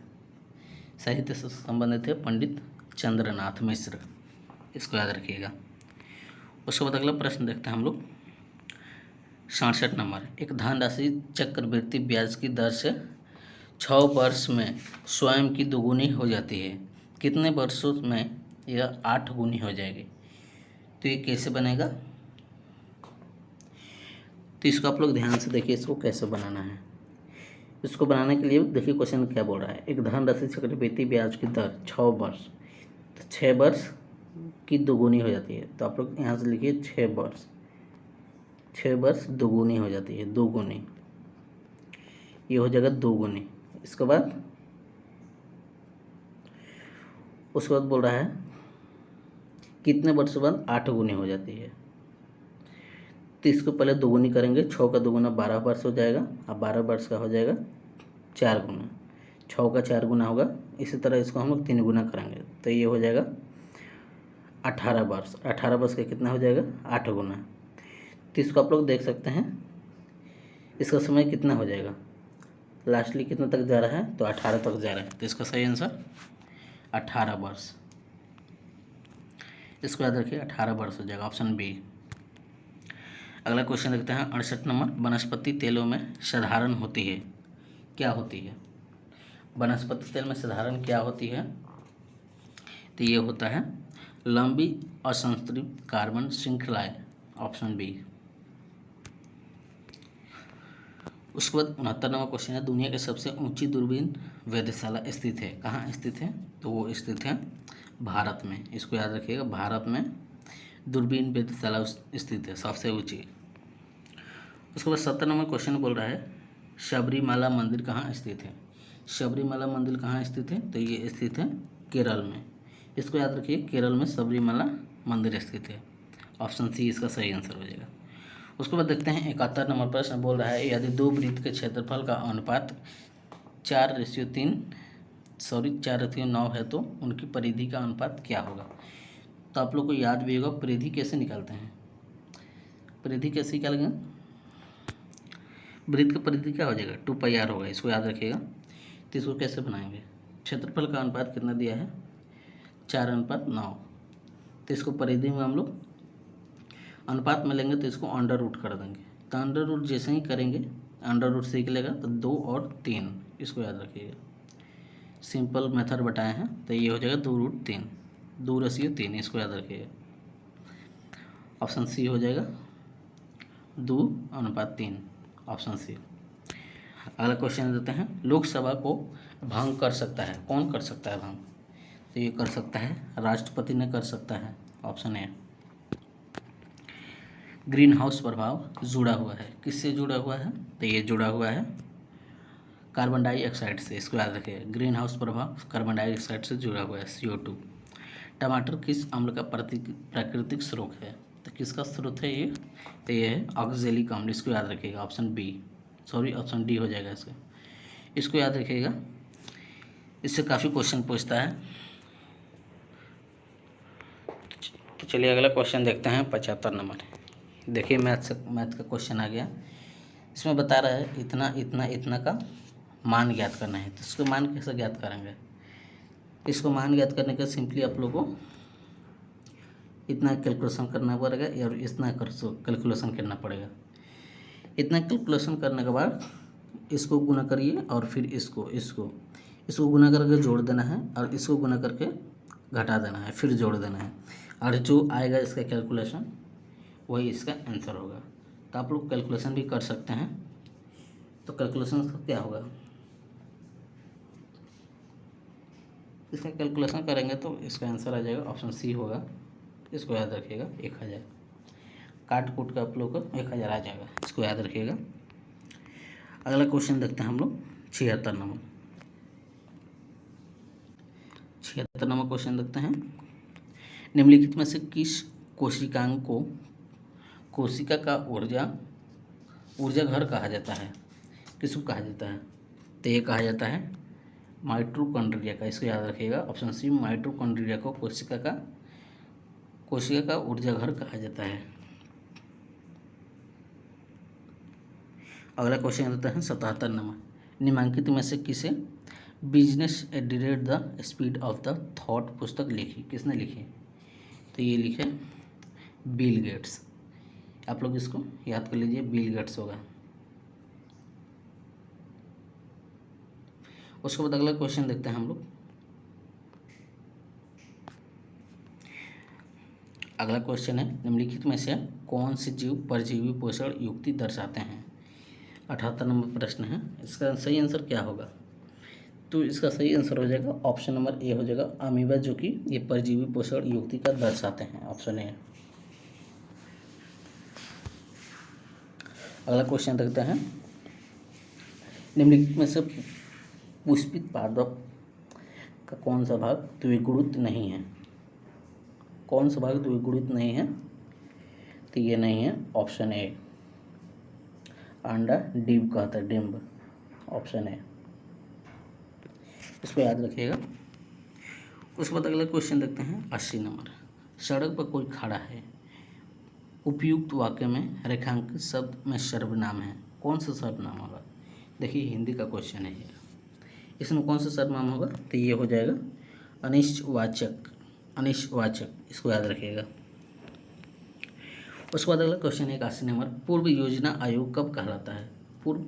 साहित्य से संबंधित है पंडित चंद्रनाथ मिश्र। इसको याद रखिएगा। उसके बाद अगला प्रश्न देखते हैं हम लोग 67 नंबर। एक धनराशि चक्रवृद्धि ब्याज की दर से 6 वर्ष में स्वयं की दोगुनी हो जाती है। कितने वर्षों में यह 8 गुनी हो जाएगी? तो ये कैसे बनेगा? तो इसको आप लोग ध्यान से देखिए, इसको कैसे बनाना है। इसको बनाने के लिए देखिए क्वेश्चन क्या बोल रहा है। एक धनराशि चक्रवृद्धि ब्याज की दर 6 वर्ष तो 6 वर्ष की दोगुनी हो जाती है। तो आप लोग यहाँ से लिखिए 6 वर्ष, 6 वर्ष दोगुनी हो जाती है, दोगुनी, ये हो जाएगा दोगुनी। इसके बाद उसके बाद बोल रहा है कितने वर्ष बाद 8 गुनी हो जाती है। तो इसको पहले दोगुनी करेंगे, 6 का दोगुना 12 वर्ष हो जाएगा, अब 12 वर्ष का हो जाएगा 4 गुना, 6 का 4 गुना होगा। इसी तरह इसको हम लोग 3 गुना करेंगे तो ये हो जाएगा 18 वर्ष। 18 वर्ष का कितना हो जाएगा 8 गुना। तो इसको आप लोग देख सकते हैं इसका समय कितना हो जाएगा, लास्टली कितना तक जा रहा है तो 18 तक जा रहा है। तो इसका सही आंसर 18 वर्ष। इसको याद रखिए 18 वर्ष हो जाएगा, ऑप्शन बी। अगला क्वेश्चन देखते हैं 68 नंबर। वनस्पति तेलों में साधारण होती है, क्या होती है? वनस्पति तेल में साधारण क्या होती है? तो ये होता है लंबी असंतृप्त कार्बन श्रृंखलाएं, ऑप्शन बी। उसके बाद 69 नंबर क्वेश्चन है दुनिया की सबसे ऊंची दूरबीन वेधशाला स्थित है, कहाँ स्थित है? तो वो स्थित है भारत में। इसको याद रखिएगा, भारत में दूरबीन वेधशाला स्थित है सबसे ऊंची। उसके बाद 70 नंबर क्वेश्चन बोल रहा है शबरीमाला मंदिर कहाँ स्थित है? शबरीमाला मंदिर कहाँ स्थित है? तो ये स्थित है केरल में। इसको याद रखिए, केरल में शबरीमाला मंदिर स्थित है, ऑप्शन सी इसका सही आंसर हो जाएगा। उसके बाद देखते हैं 71 नंबर प्रश्न बोल रहा है यदि 2 वृत्त के क्षेत्रफल का अनुपात 4:9 है तो उनकी परिधि का अनुपात क्या होगा? तो आप लोग को याद भी होगा परिधि कैसे निकालते हैं, परिधि कैसे निकालेंगे? वृत्त का परिधि क्या हो जाएगा 2πr होगा, इसको याद रखिएगा। तो इसको कैसे बनाएंगे? क्षेत्रफल का अनुपात कितना दिया है 4:9, तो इसको परिधि में हम लोग अनुपात में लेंगे तो इसको अंडर रूट कर देंगे। तो अंडर रूट जैसे ही करेंगे अंडर रूट सीख लेगा तो 2 और 3, इसको याद रखिएगा। सिंपल मेथड बताए हैं तो ये हो जाएगा 2√3, 2/3, इसको याद रखिएगा, ऑप्शन सी हो जाएगा 2:3, ऑप्शन सी। अगला क्वेश्चन देते हैं लोकसभा को भंग कर सकता है, कौन कर सकता है भंग? तो ये कर सकता है राष्ट्रपति ने कर सकता है, ऑप्शन ए। ग्रीन हाउस प्रभाव जुड़ा हुआ है, किससे जुड़ा हुआ है? तो ये जुड़ा हुआ है कार्बन डाइऑक्साइड से, इसको याद रखिए। ग्रीन हाउस प्रभाव कार्बन डाइऑक्साइड से जुड़ा हुआ है, CO2। टमाटर किस अम्ल का प्राकृतिक स्रोत है? तो किसका स्रोत है ये? तो ये है ऑक्जेलिक अम्ल, इसको याद रखिएगा, ऑप्शन डी हो जाएगा इसका, इसको याद रखिएगा। इससे काफ़ी क्वेश्चन पूछता है। तो चलिए अगला क्वेश्चन देखते हैं 75 नंबर। देखिए मैथ का क्वेश्चन आ गया। इसमें बता रहा है इतना इतना इतना का मान ज्ञात करना है। तो इसको मान कैसे ज्ञात करेंगे? इसको मान ज्ञात करने का सिंपली आप लोगों को इतना कैलकुलेशन करना पड़ेगा और इतना कैलकुलेशन करना पड़ेगा। इतना कैलकुलेशन करने के बाद इसको गुना करिए और फिर इसको गुना करके जोड़ देना है और इसको गुना करके घटा देना है, फिर जोड़ देना है, और जो आएगा इसका कैलकुलेशन वही इसका आंसर होगा। तो आप लोग कैलकुलेशन भी कर सकते हैं। तो कैलकुलेशन क्या होगा, इसका कैलकुलेशन करेंगे तो इसका आंसर आ जाएगा, ऑप्शन सी होगा, इसको याद रखिएगा 1000। काट कूट का आप लोग को 1000 आ जाएगा, इसको याद रखिएगा। अगला क्वेश्चन देखते हैं हम लोग 76 नंबर। 76 नंबर क्वेश्चन देखते हैं निम्नलिखित में से किस कोशिकांग को कोशिका का ऊर्जा घर कहा जाता है? किसको कहा जाता है? तो ये कहा जाता है माइटोकॉन्ड्रिया का, इसको याद रखिएगा, ऑप्शन सी। माइटोकॉन्ड्रिया को कोशिका का ऊर्जा घर कहा जाता है। अगला क्वेश्चन देता है 77 नंबर। निम्नलिखित में से किसे business at the speed of the thought पुस्तक लिखी? किसने लिखी? तो ये लिखे बिल गेट्स। आप लोग इसको याद कर लीजिए, बिल गेट्स होगा। उसके बाद अगला क्वेश्चन देखते हैं हम लोग। अगला क्वेश्चन है निम्नलिखित में से कौन से जीव परजीवी पोषण युक्ति दर्शाते हैं? 78 नंबर प्रश्न है, इसका सही आंसर क्या होगा? तो इसका सही आंसर हो जाएगा ऑप्शन नंबर ए हो जाएगा अमीबा, जो कि ये परजीवी पोषण युक्ति का दर्शाते हैं। Option A. अगला क्वेश्चन देखते हैं, निम्नलिखित में से पुष्पित पादप का कौन सा भाग द्विगुणित नहीं है? कौन सा भाग द्विगुणित नहीं है? तो ये नहीं है ऑप्शन ए, अंडा डिम्ब कहता है, डिम्ब। ऑप्शन ए, इसको याद रखिएगा। उसके बाद अगला क्वेश्चन देखते हैं 80 नंबर। सड़क पर कोई खड़ा है, उपयुक्त वाक्य में रेखांकित शब्द में सर्वनाम है, कौन सा सर्वनाम होगा? देखिए हिंदी का क्वेश्चन है ये, इसमें कौन सा सर्वनाम होगा? तो ये हो जाएगा अनिश्चवाचक, अनिश्चवाचक, इसको याद रखिएगा। उसके बाद अगला क्वेश्चन है 81 नंबर। पूर्व योजना आयोग कब कहलाता है? पूर्व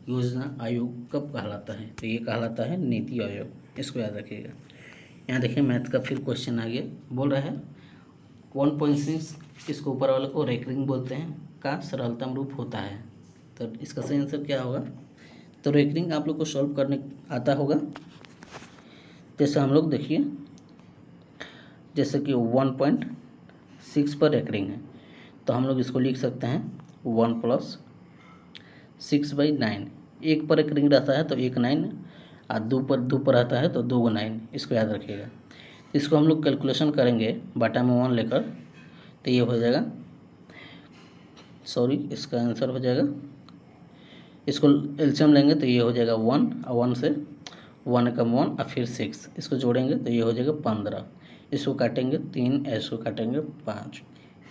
योजना आयोग कब कहलाता है? तो ये कहलाता है नीति आयोग, इसको याद रखिएगा। यहाँ देखिए मैथ का फिर क्वेश्चन आ गया, बोल रहा है 1.6 इसको ऊपर वाले को रेकरिंग बोलते हैं का सरलतम रूप होता है। तो इसका सही आंसर क्या होगा? तो रेकरिंग आप लोग को सॉल्व करने आता होगा। जैसे हम लोग देखिए, जैसे कि 1.6 पर रेकरिंग है, तो हम लोग इसको लिख सकते हैं 1 + 6/9। एक पर रेकरिंग रहता है तो 1 9, और दो पर रहता है तो 2 9, इसको याद रखिएगा। इसको हम लोग कैलकुलेशन करेंगे बटा में 1 लेकर, तो ये हो जाएगा, सॉरी इसका आंसर हो जाएगा, इसको एलसीएम लेंगे तो ये हो जाएगा 1, और 1 से 1 कम 1 और फिर 6, इसको जोड़ेंगे तो ये हो जाएगा 15। इसको काटेंगे 3, इसको काटेंगे 5।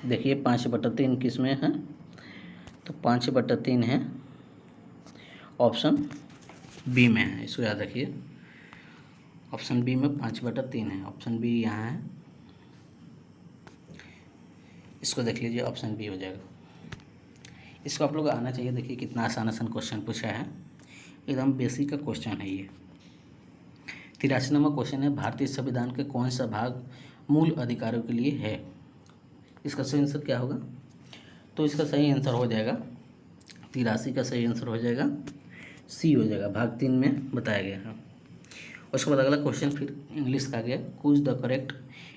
देखिए 5/3 किस में है? तो 5/3 है ऑप्शन बी में है, इसको याद रखिए। ऑप्शन बी में 5/3 है, ऑप्शन बी यहाँ है, इसको देख लीजिए, ऑप्शन बी हो जाएगा। इसको आप लोग आना चाहिए। देखिए कितना आसान आसान क्वेश्चन पूछा है, एकदम बेसिक का क्वेश्चन है ये। 83 नंबर क्वेश्चन है, भारतीय संविधान के कौन सा भाग मूल अधिकारों के लिए है? इसका सही आंसर क्या होगा? तो इसका सही आंसर हो जाएगा 83 का सही आंसर हो जाएगा सी हो जाएगा, भाग 3 में बताया गया है। उसके बाद अगला क्वेश्चन फिर इंग्लिश का गया, choose the correct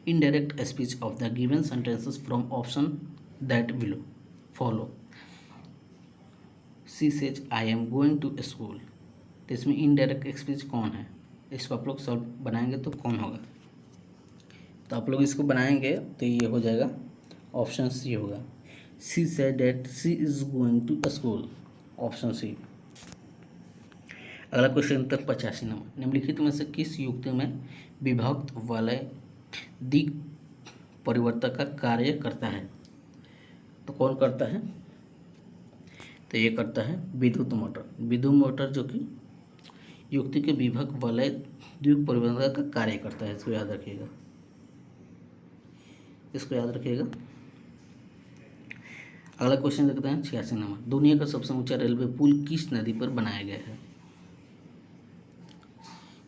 indirect speech of the given sentences from option that below follow. She says I am going to school, तो इसमें इनडायरेक्ट स्पीच कौन है? इसको आप लोग सॉल्व बनाएंगे तो कौन होगा? तो आप लोग इसको बनाएंगे तो ये हो जाएगा ऑप्शन सी होगा, she said that she is going to school, option C. अगला क्वेश्चन तक 85 नंबर। निम्नलिखित में से किस युक्ति में विभक्त वलय दिग परिवर्तक का कार्य करता है? तो कौन करता है? तो ये करता है विद्युत मोटर। विद्युत मोटर जो कि युक्ति के विभक्त वलय द्विग परिवर्तक का कार्य करता है, इसको याद रखिएगा, इसको याद रखिएगा। अगला क्वेश्चन देखते हैं 86 नंबर। दुनिया का सबसे ऊंचा रेलवे पुल किस नदी पर बनाया गया है?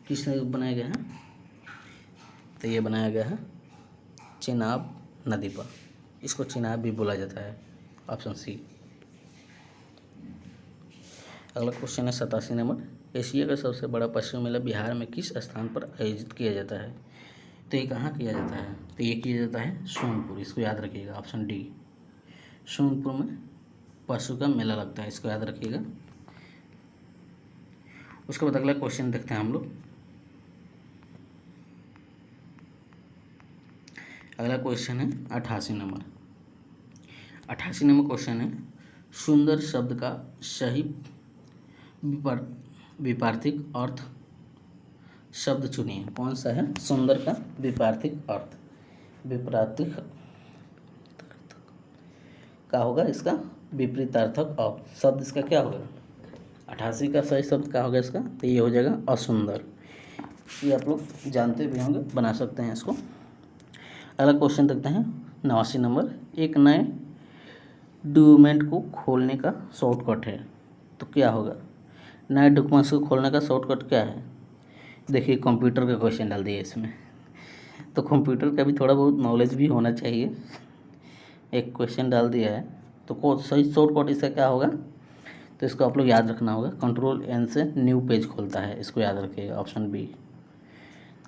किस नदी पर बनाया गया है? तो ये बनाया गया है चेनाब नदी पर, इसको चेनाब भी बोला जाता है, ऑप्शन सी। अगला क्वेश्चन है 87 नंबर। एशिया का सबसे बड़ा पशु मेला बिहार में किस स्थान पर आयोजित किया जाता है? तो ये कहाँ किया जाता है? तो ये किया जाता है सोनपुर, इसको याद रखिएगा, ऑप्शन डी। सोनपुर में पशु का मेला लगता है, इसको याद रखिएगा। उसके बाद अगला क्वेश्चन देखते हैं हम लोग। अगला क्वेश्चन है 88 नंबर। 88 नंबर क्वेश्चन है, सुंदर शब्द का सही विपार्थिक अर्थ शब्द चुनिए। कौन सा है सुंदर का विपार्थिक अर्थ? विपरीतार्थक का होगा, इसका विपरीतार्थक और शब्द इसका क्या होगा? 88 का सही शब्द क्या होगा इसका? तो ये हो जाएगा असुंदर। ये आप लोग जानते भी होंगे, बना सकते हैं इसको। अगला क्वेश्चन देखते हैं 89 नंबर। एक नए डॉक्यूमेंट को खोलने का शॉर्टकट है, तो क्या होगा? नए डॉक्यूमेंट्स को खोलने का शॉर्टकट क्या है? देखिए कंप्यूटर का क्वेश्चन डाल दिया इसमें, तो कंप्यूटर का भी थोड़ा बहुत नॉलेज भी होना चाहिए। एक क्वेश्चन डाल दिया है तो सही शॉर्टकट इसका क्या होगा? तो इसको आप लोग याद रखना होगा, कंट्रोल एन से न्यू पेज खोलता है, इसको याद रखिएगा, ऑप्शन बी।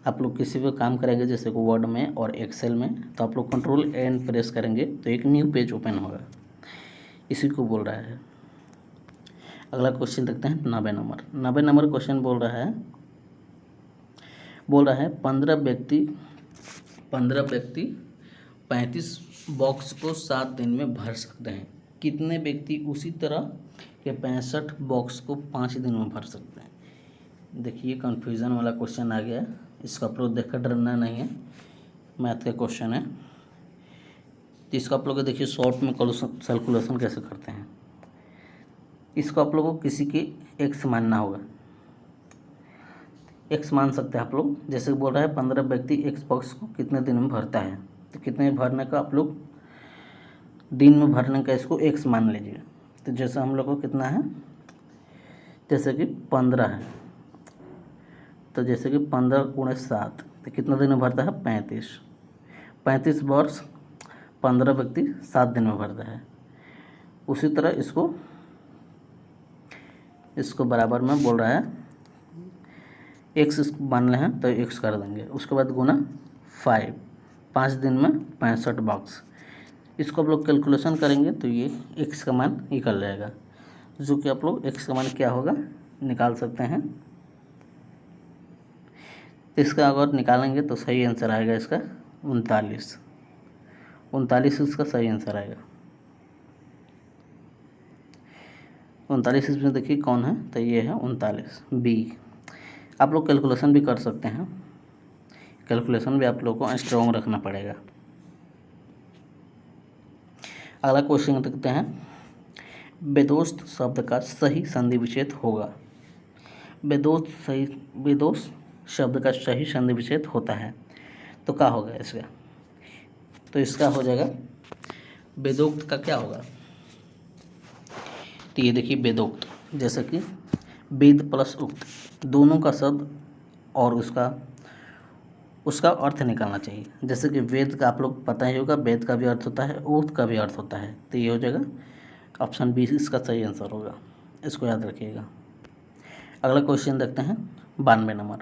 आप लोग किसी भी काम करेंगे जैसे कि वर्ड में और एक्सेल में, तो आप लोग कंट्रोल एन प्रेस करेंगे तो एक न्यू पेज ओपन होगा, इसी को बोल रहा है। अगला क्वेश्चन देखते हैं 90 नंबर। 90 नंबर क्वेश्चन बोल रहा है 15 व्यक्ति 35 बॉक्स को 7 दिन में भर सकते हैं, कितने व्यक्ति उसी तरह के 65 बॉक्स को 5 दिन में भर सकते हैं। देखिए कन्फ्यूज़न वाला क्वेश्चन आ गया है, इसको आप लोग देखकर डरना नहीं है, मैथ का क्वेश्चन है। तो इसको आप लोग देखिए शॉर्ट में कैलकुलेशन कैसे करते हैं। इसको आप लोगों को किसी के एक्स मानना होगा, एक्स मान सकते हैं आप लोग। जैसे बोल रहा है 15 व्यक्ति एक्स बॉक्स को कितने दिन में भरता है, तो कितने भरने का आप लोग दिन में भरने का इसको एक्स मान लीजिए। तो जैसे हम लोग को कितना है, जैसे कि 15 है, तो जैसे कि 15 × 7 तो कितना दिन में भरता है 35 वर्ष 15 व्यक्ति 7 दिन में भरता है। उसी तरह इसको बराबर में बोल रहा है एक्स इसको मान रहे हैं तो एक्स कर देंगे, उसके बाद गुना 5 दिन में 65 बॉक्स। इसको आप लोग कैलकुलेशन करेंगे तो ये एक्स का मान निकल जाएगा, जो कि आप लोग एक्स का मान क्या होगा निकाल सकते हैं। इसका अगर निकालेंगे तो सही आंसर आएगा इसका 39 इसका सही आंसर आएगा। 39 इसमें देखिए कौन है, तो ये है 39 बी। आप लोग कैलकुलेशन भी कर सकते हैं, कैलकुलेशन भी आप लोग को स्ट्रॉन्ग रखना पड़ेगा। अगला क्वेश्चन देखते हैं, बेदोस्त शब्द का सही संधि विच्छेद होगा। बेदोस्त शब्द का सही संधि विच्छेद होता है तो क्या होगा इसका, तो इसका हो जाएगा वेदोक्त का क्या होगा, तो ये देखिए वेदोक्त, जैसे कि वेद प्लस उक्त दोनों का शब्द और उसका अर्थ निकालना चाहिए। जैसे कि वेद का आप लोग पता ही होगा, वेद का भी अर्थ होता है, उक्त का भी अर्थ होता है, तो ये हो जाएगा ऑप्शन बी इसका सही आंसर होगा, इसको याद रखिएगा। अगला क्वेश्चन देखते हैं 92 नंबर।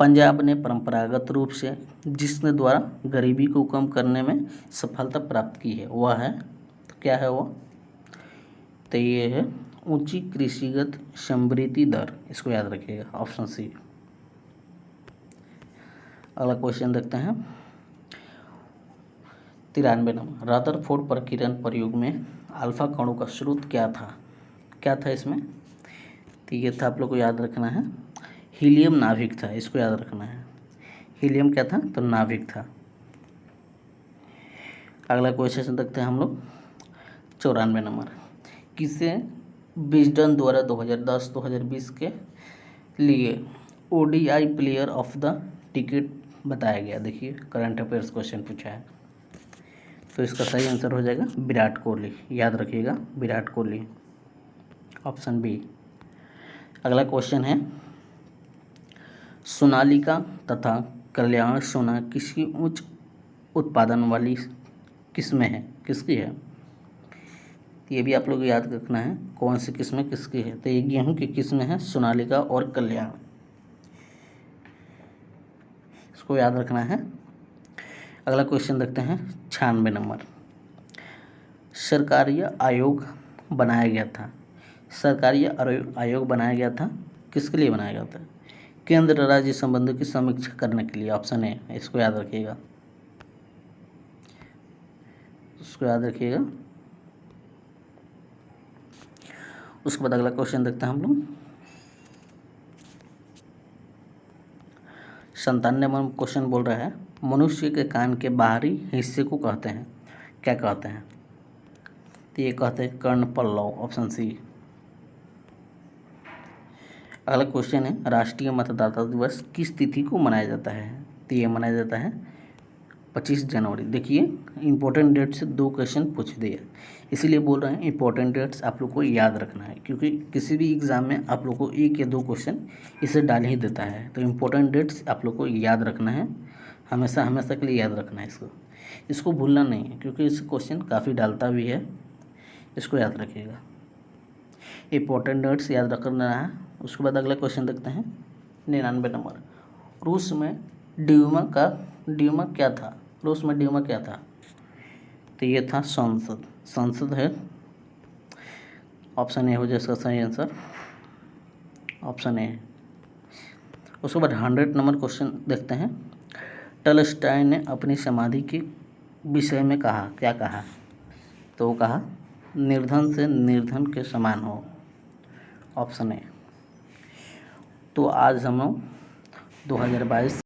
पंजाब ने परंपरागत रूप से जिसने द्वारा गरीबी को कम करने में सफलता प्राप्त की है वह है, तो क्या है वो, तो ये है ऊंची कृषिगत समृद्धि दर, इसको याद रखिएगा, ऑप्शन सी। अगला क्वेश्चन देखते हैं 93 नंबर। रदरफोर्ड प्रकीर्णन प्रयोग में अल्फा कणों का स्रोत क्या था इसमें, तो ये था आप लोग को याद रखना है हीलियम नाभिक था, इसको याद रखना है। हीलियम क्या था, तो नाभिक था। अगला क्वेश्चन देखते हैं हम लोग 94 नंबर। किसे विजडन द्वारा 2010-2020 के लिए ODI player of the ticket बताया गया। देखिए करंट अफेयर्स क्वेश्चन पूछा है, तो इसका सही आंसर हो जाएगा विराट कोहली, याद रखिएगा विराट कोहली, ऑप्शन बी। अगला क्वेश्चन है सोनालिका तथा कल्याण सोना किसकी उच्च उत्पादन वाली किस्में है, किसकी है, ये भी आप लोग को याद रखना है कौन सी किस्में किसकी है, तो ये गेहूं की किस्में हैं सोनालिका और कल्याण, इसको याद रखना है। अगला क्वेश्चन देखते हैं 96 नंबर। सरकारी आयोग बनाया गया था, किसके लिए बनाया गया था, केंद्र राज्य संबंधों की समीक्षा करने के लिए, ऑप्शन ए, इसको याद रखिएगा, उसके बाद अगला क्वेश्चन देखते हैं हम लोग 97 नंबर क्वेश्चन बोल रहा है मनुष्य के कान के बाहरी हिस्से को कहते हैं, क्या कहते हैं, तो ये कहते हैं कर्णपल्लव, ऑप्शन सी। अगला क्वेश्चन है राष्ट्रीय मतदाता दिवस किस तिथि को मनाया जाता है, तो ये मनाया जाता है 25 जनवरी। देखिए इंपॉर्टेंट डेट से 2 क्वेश्चन पूछ दिए, इसीलिए बोल रहे हैं इंपॉर्टेंट डेट्स आप लोग को याद रखना है, क्योंकि किसी भी एग्ज़ाम में आप लोग को 1 या 2 क्वेश्चन इसे डाल ही देता है। तो इंपॉर्टेंट डेट्स आप लोग को याद रखना है, हमेशा के लिए याद रखना है, इसको भूलना नहीं है, क्योंकि इस क्वेश्चन काफ़ी डालता भी है, इसको याद रखिएगा। इंपॉर्टेंट डेट्स याद रखना है। उसके बाद अगला क्वेश्चन देखते हैं 99 नंबर। रूस में ड्यूमा क्या था? रूस में ड्यूमा क्या था? तो ये था संसद। संसद है, ऑप्शन ए हो जाए इसका सही आंसर, ऑप्शन ए। उसके बाद 100 नंबर क्वेश्चन देखते हैं। टॉलस्टॉय ने अपनी समाधि के विषय में कहा, क्या कहा? तो वो कहा निर्धन से निर्धन के समान हो, ऑप्शन ए। तो आज हम लोग 2022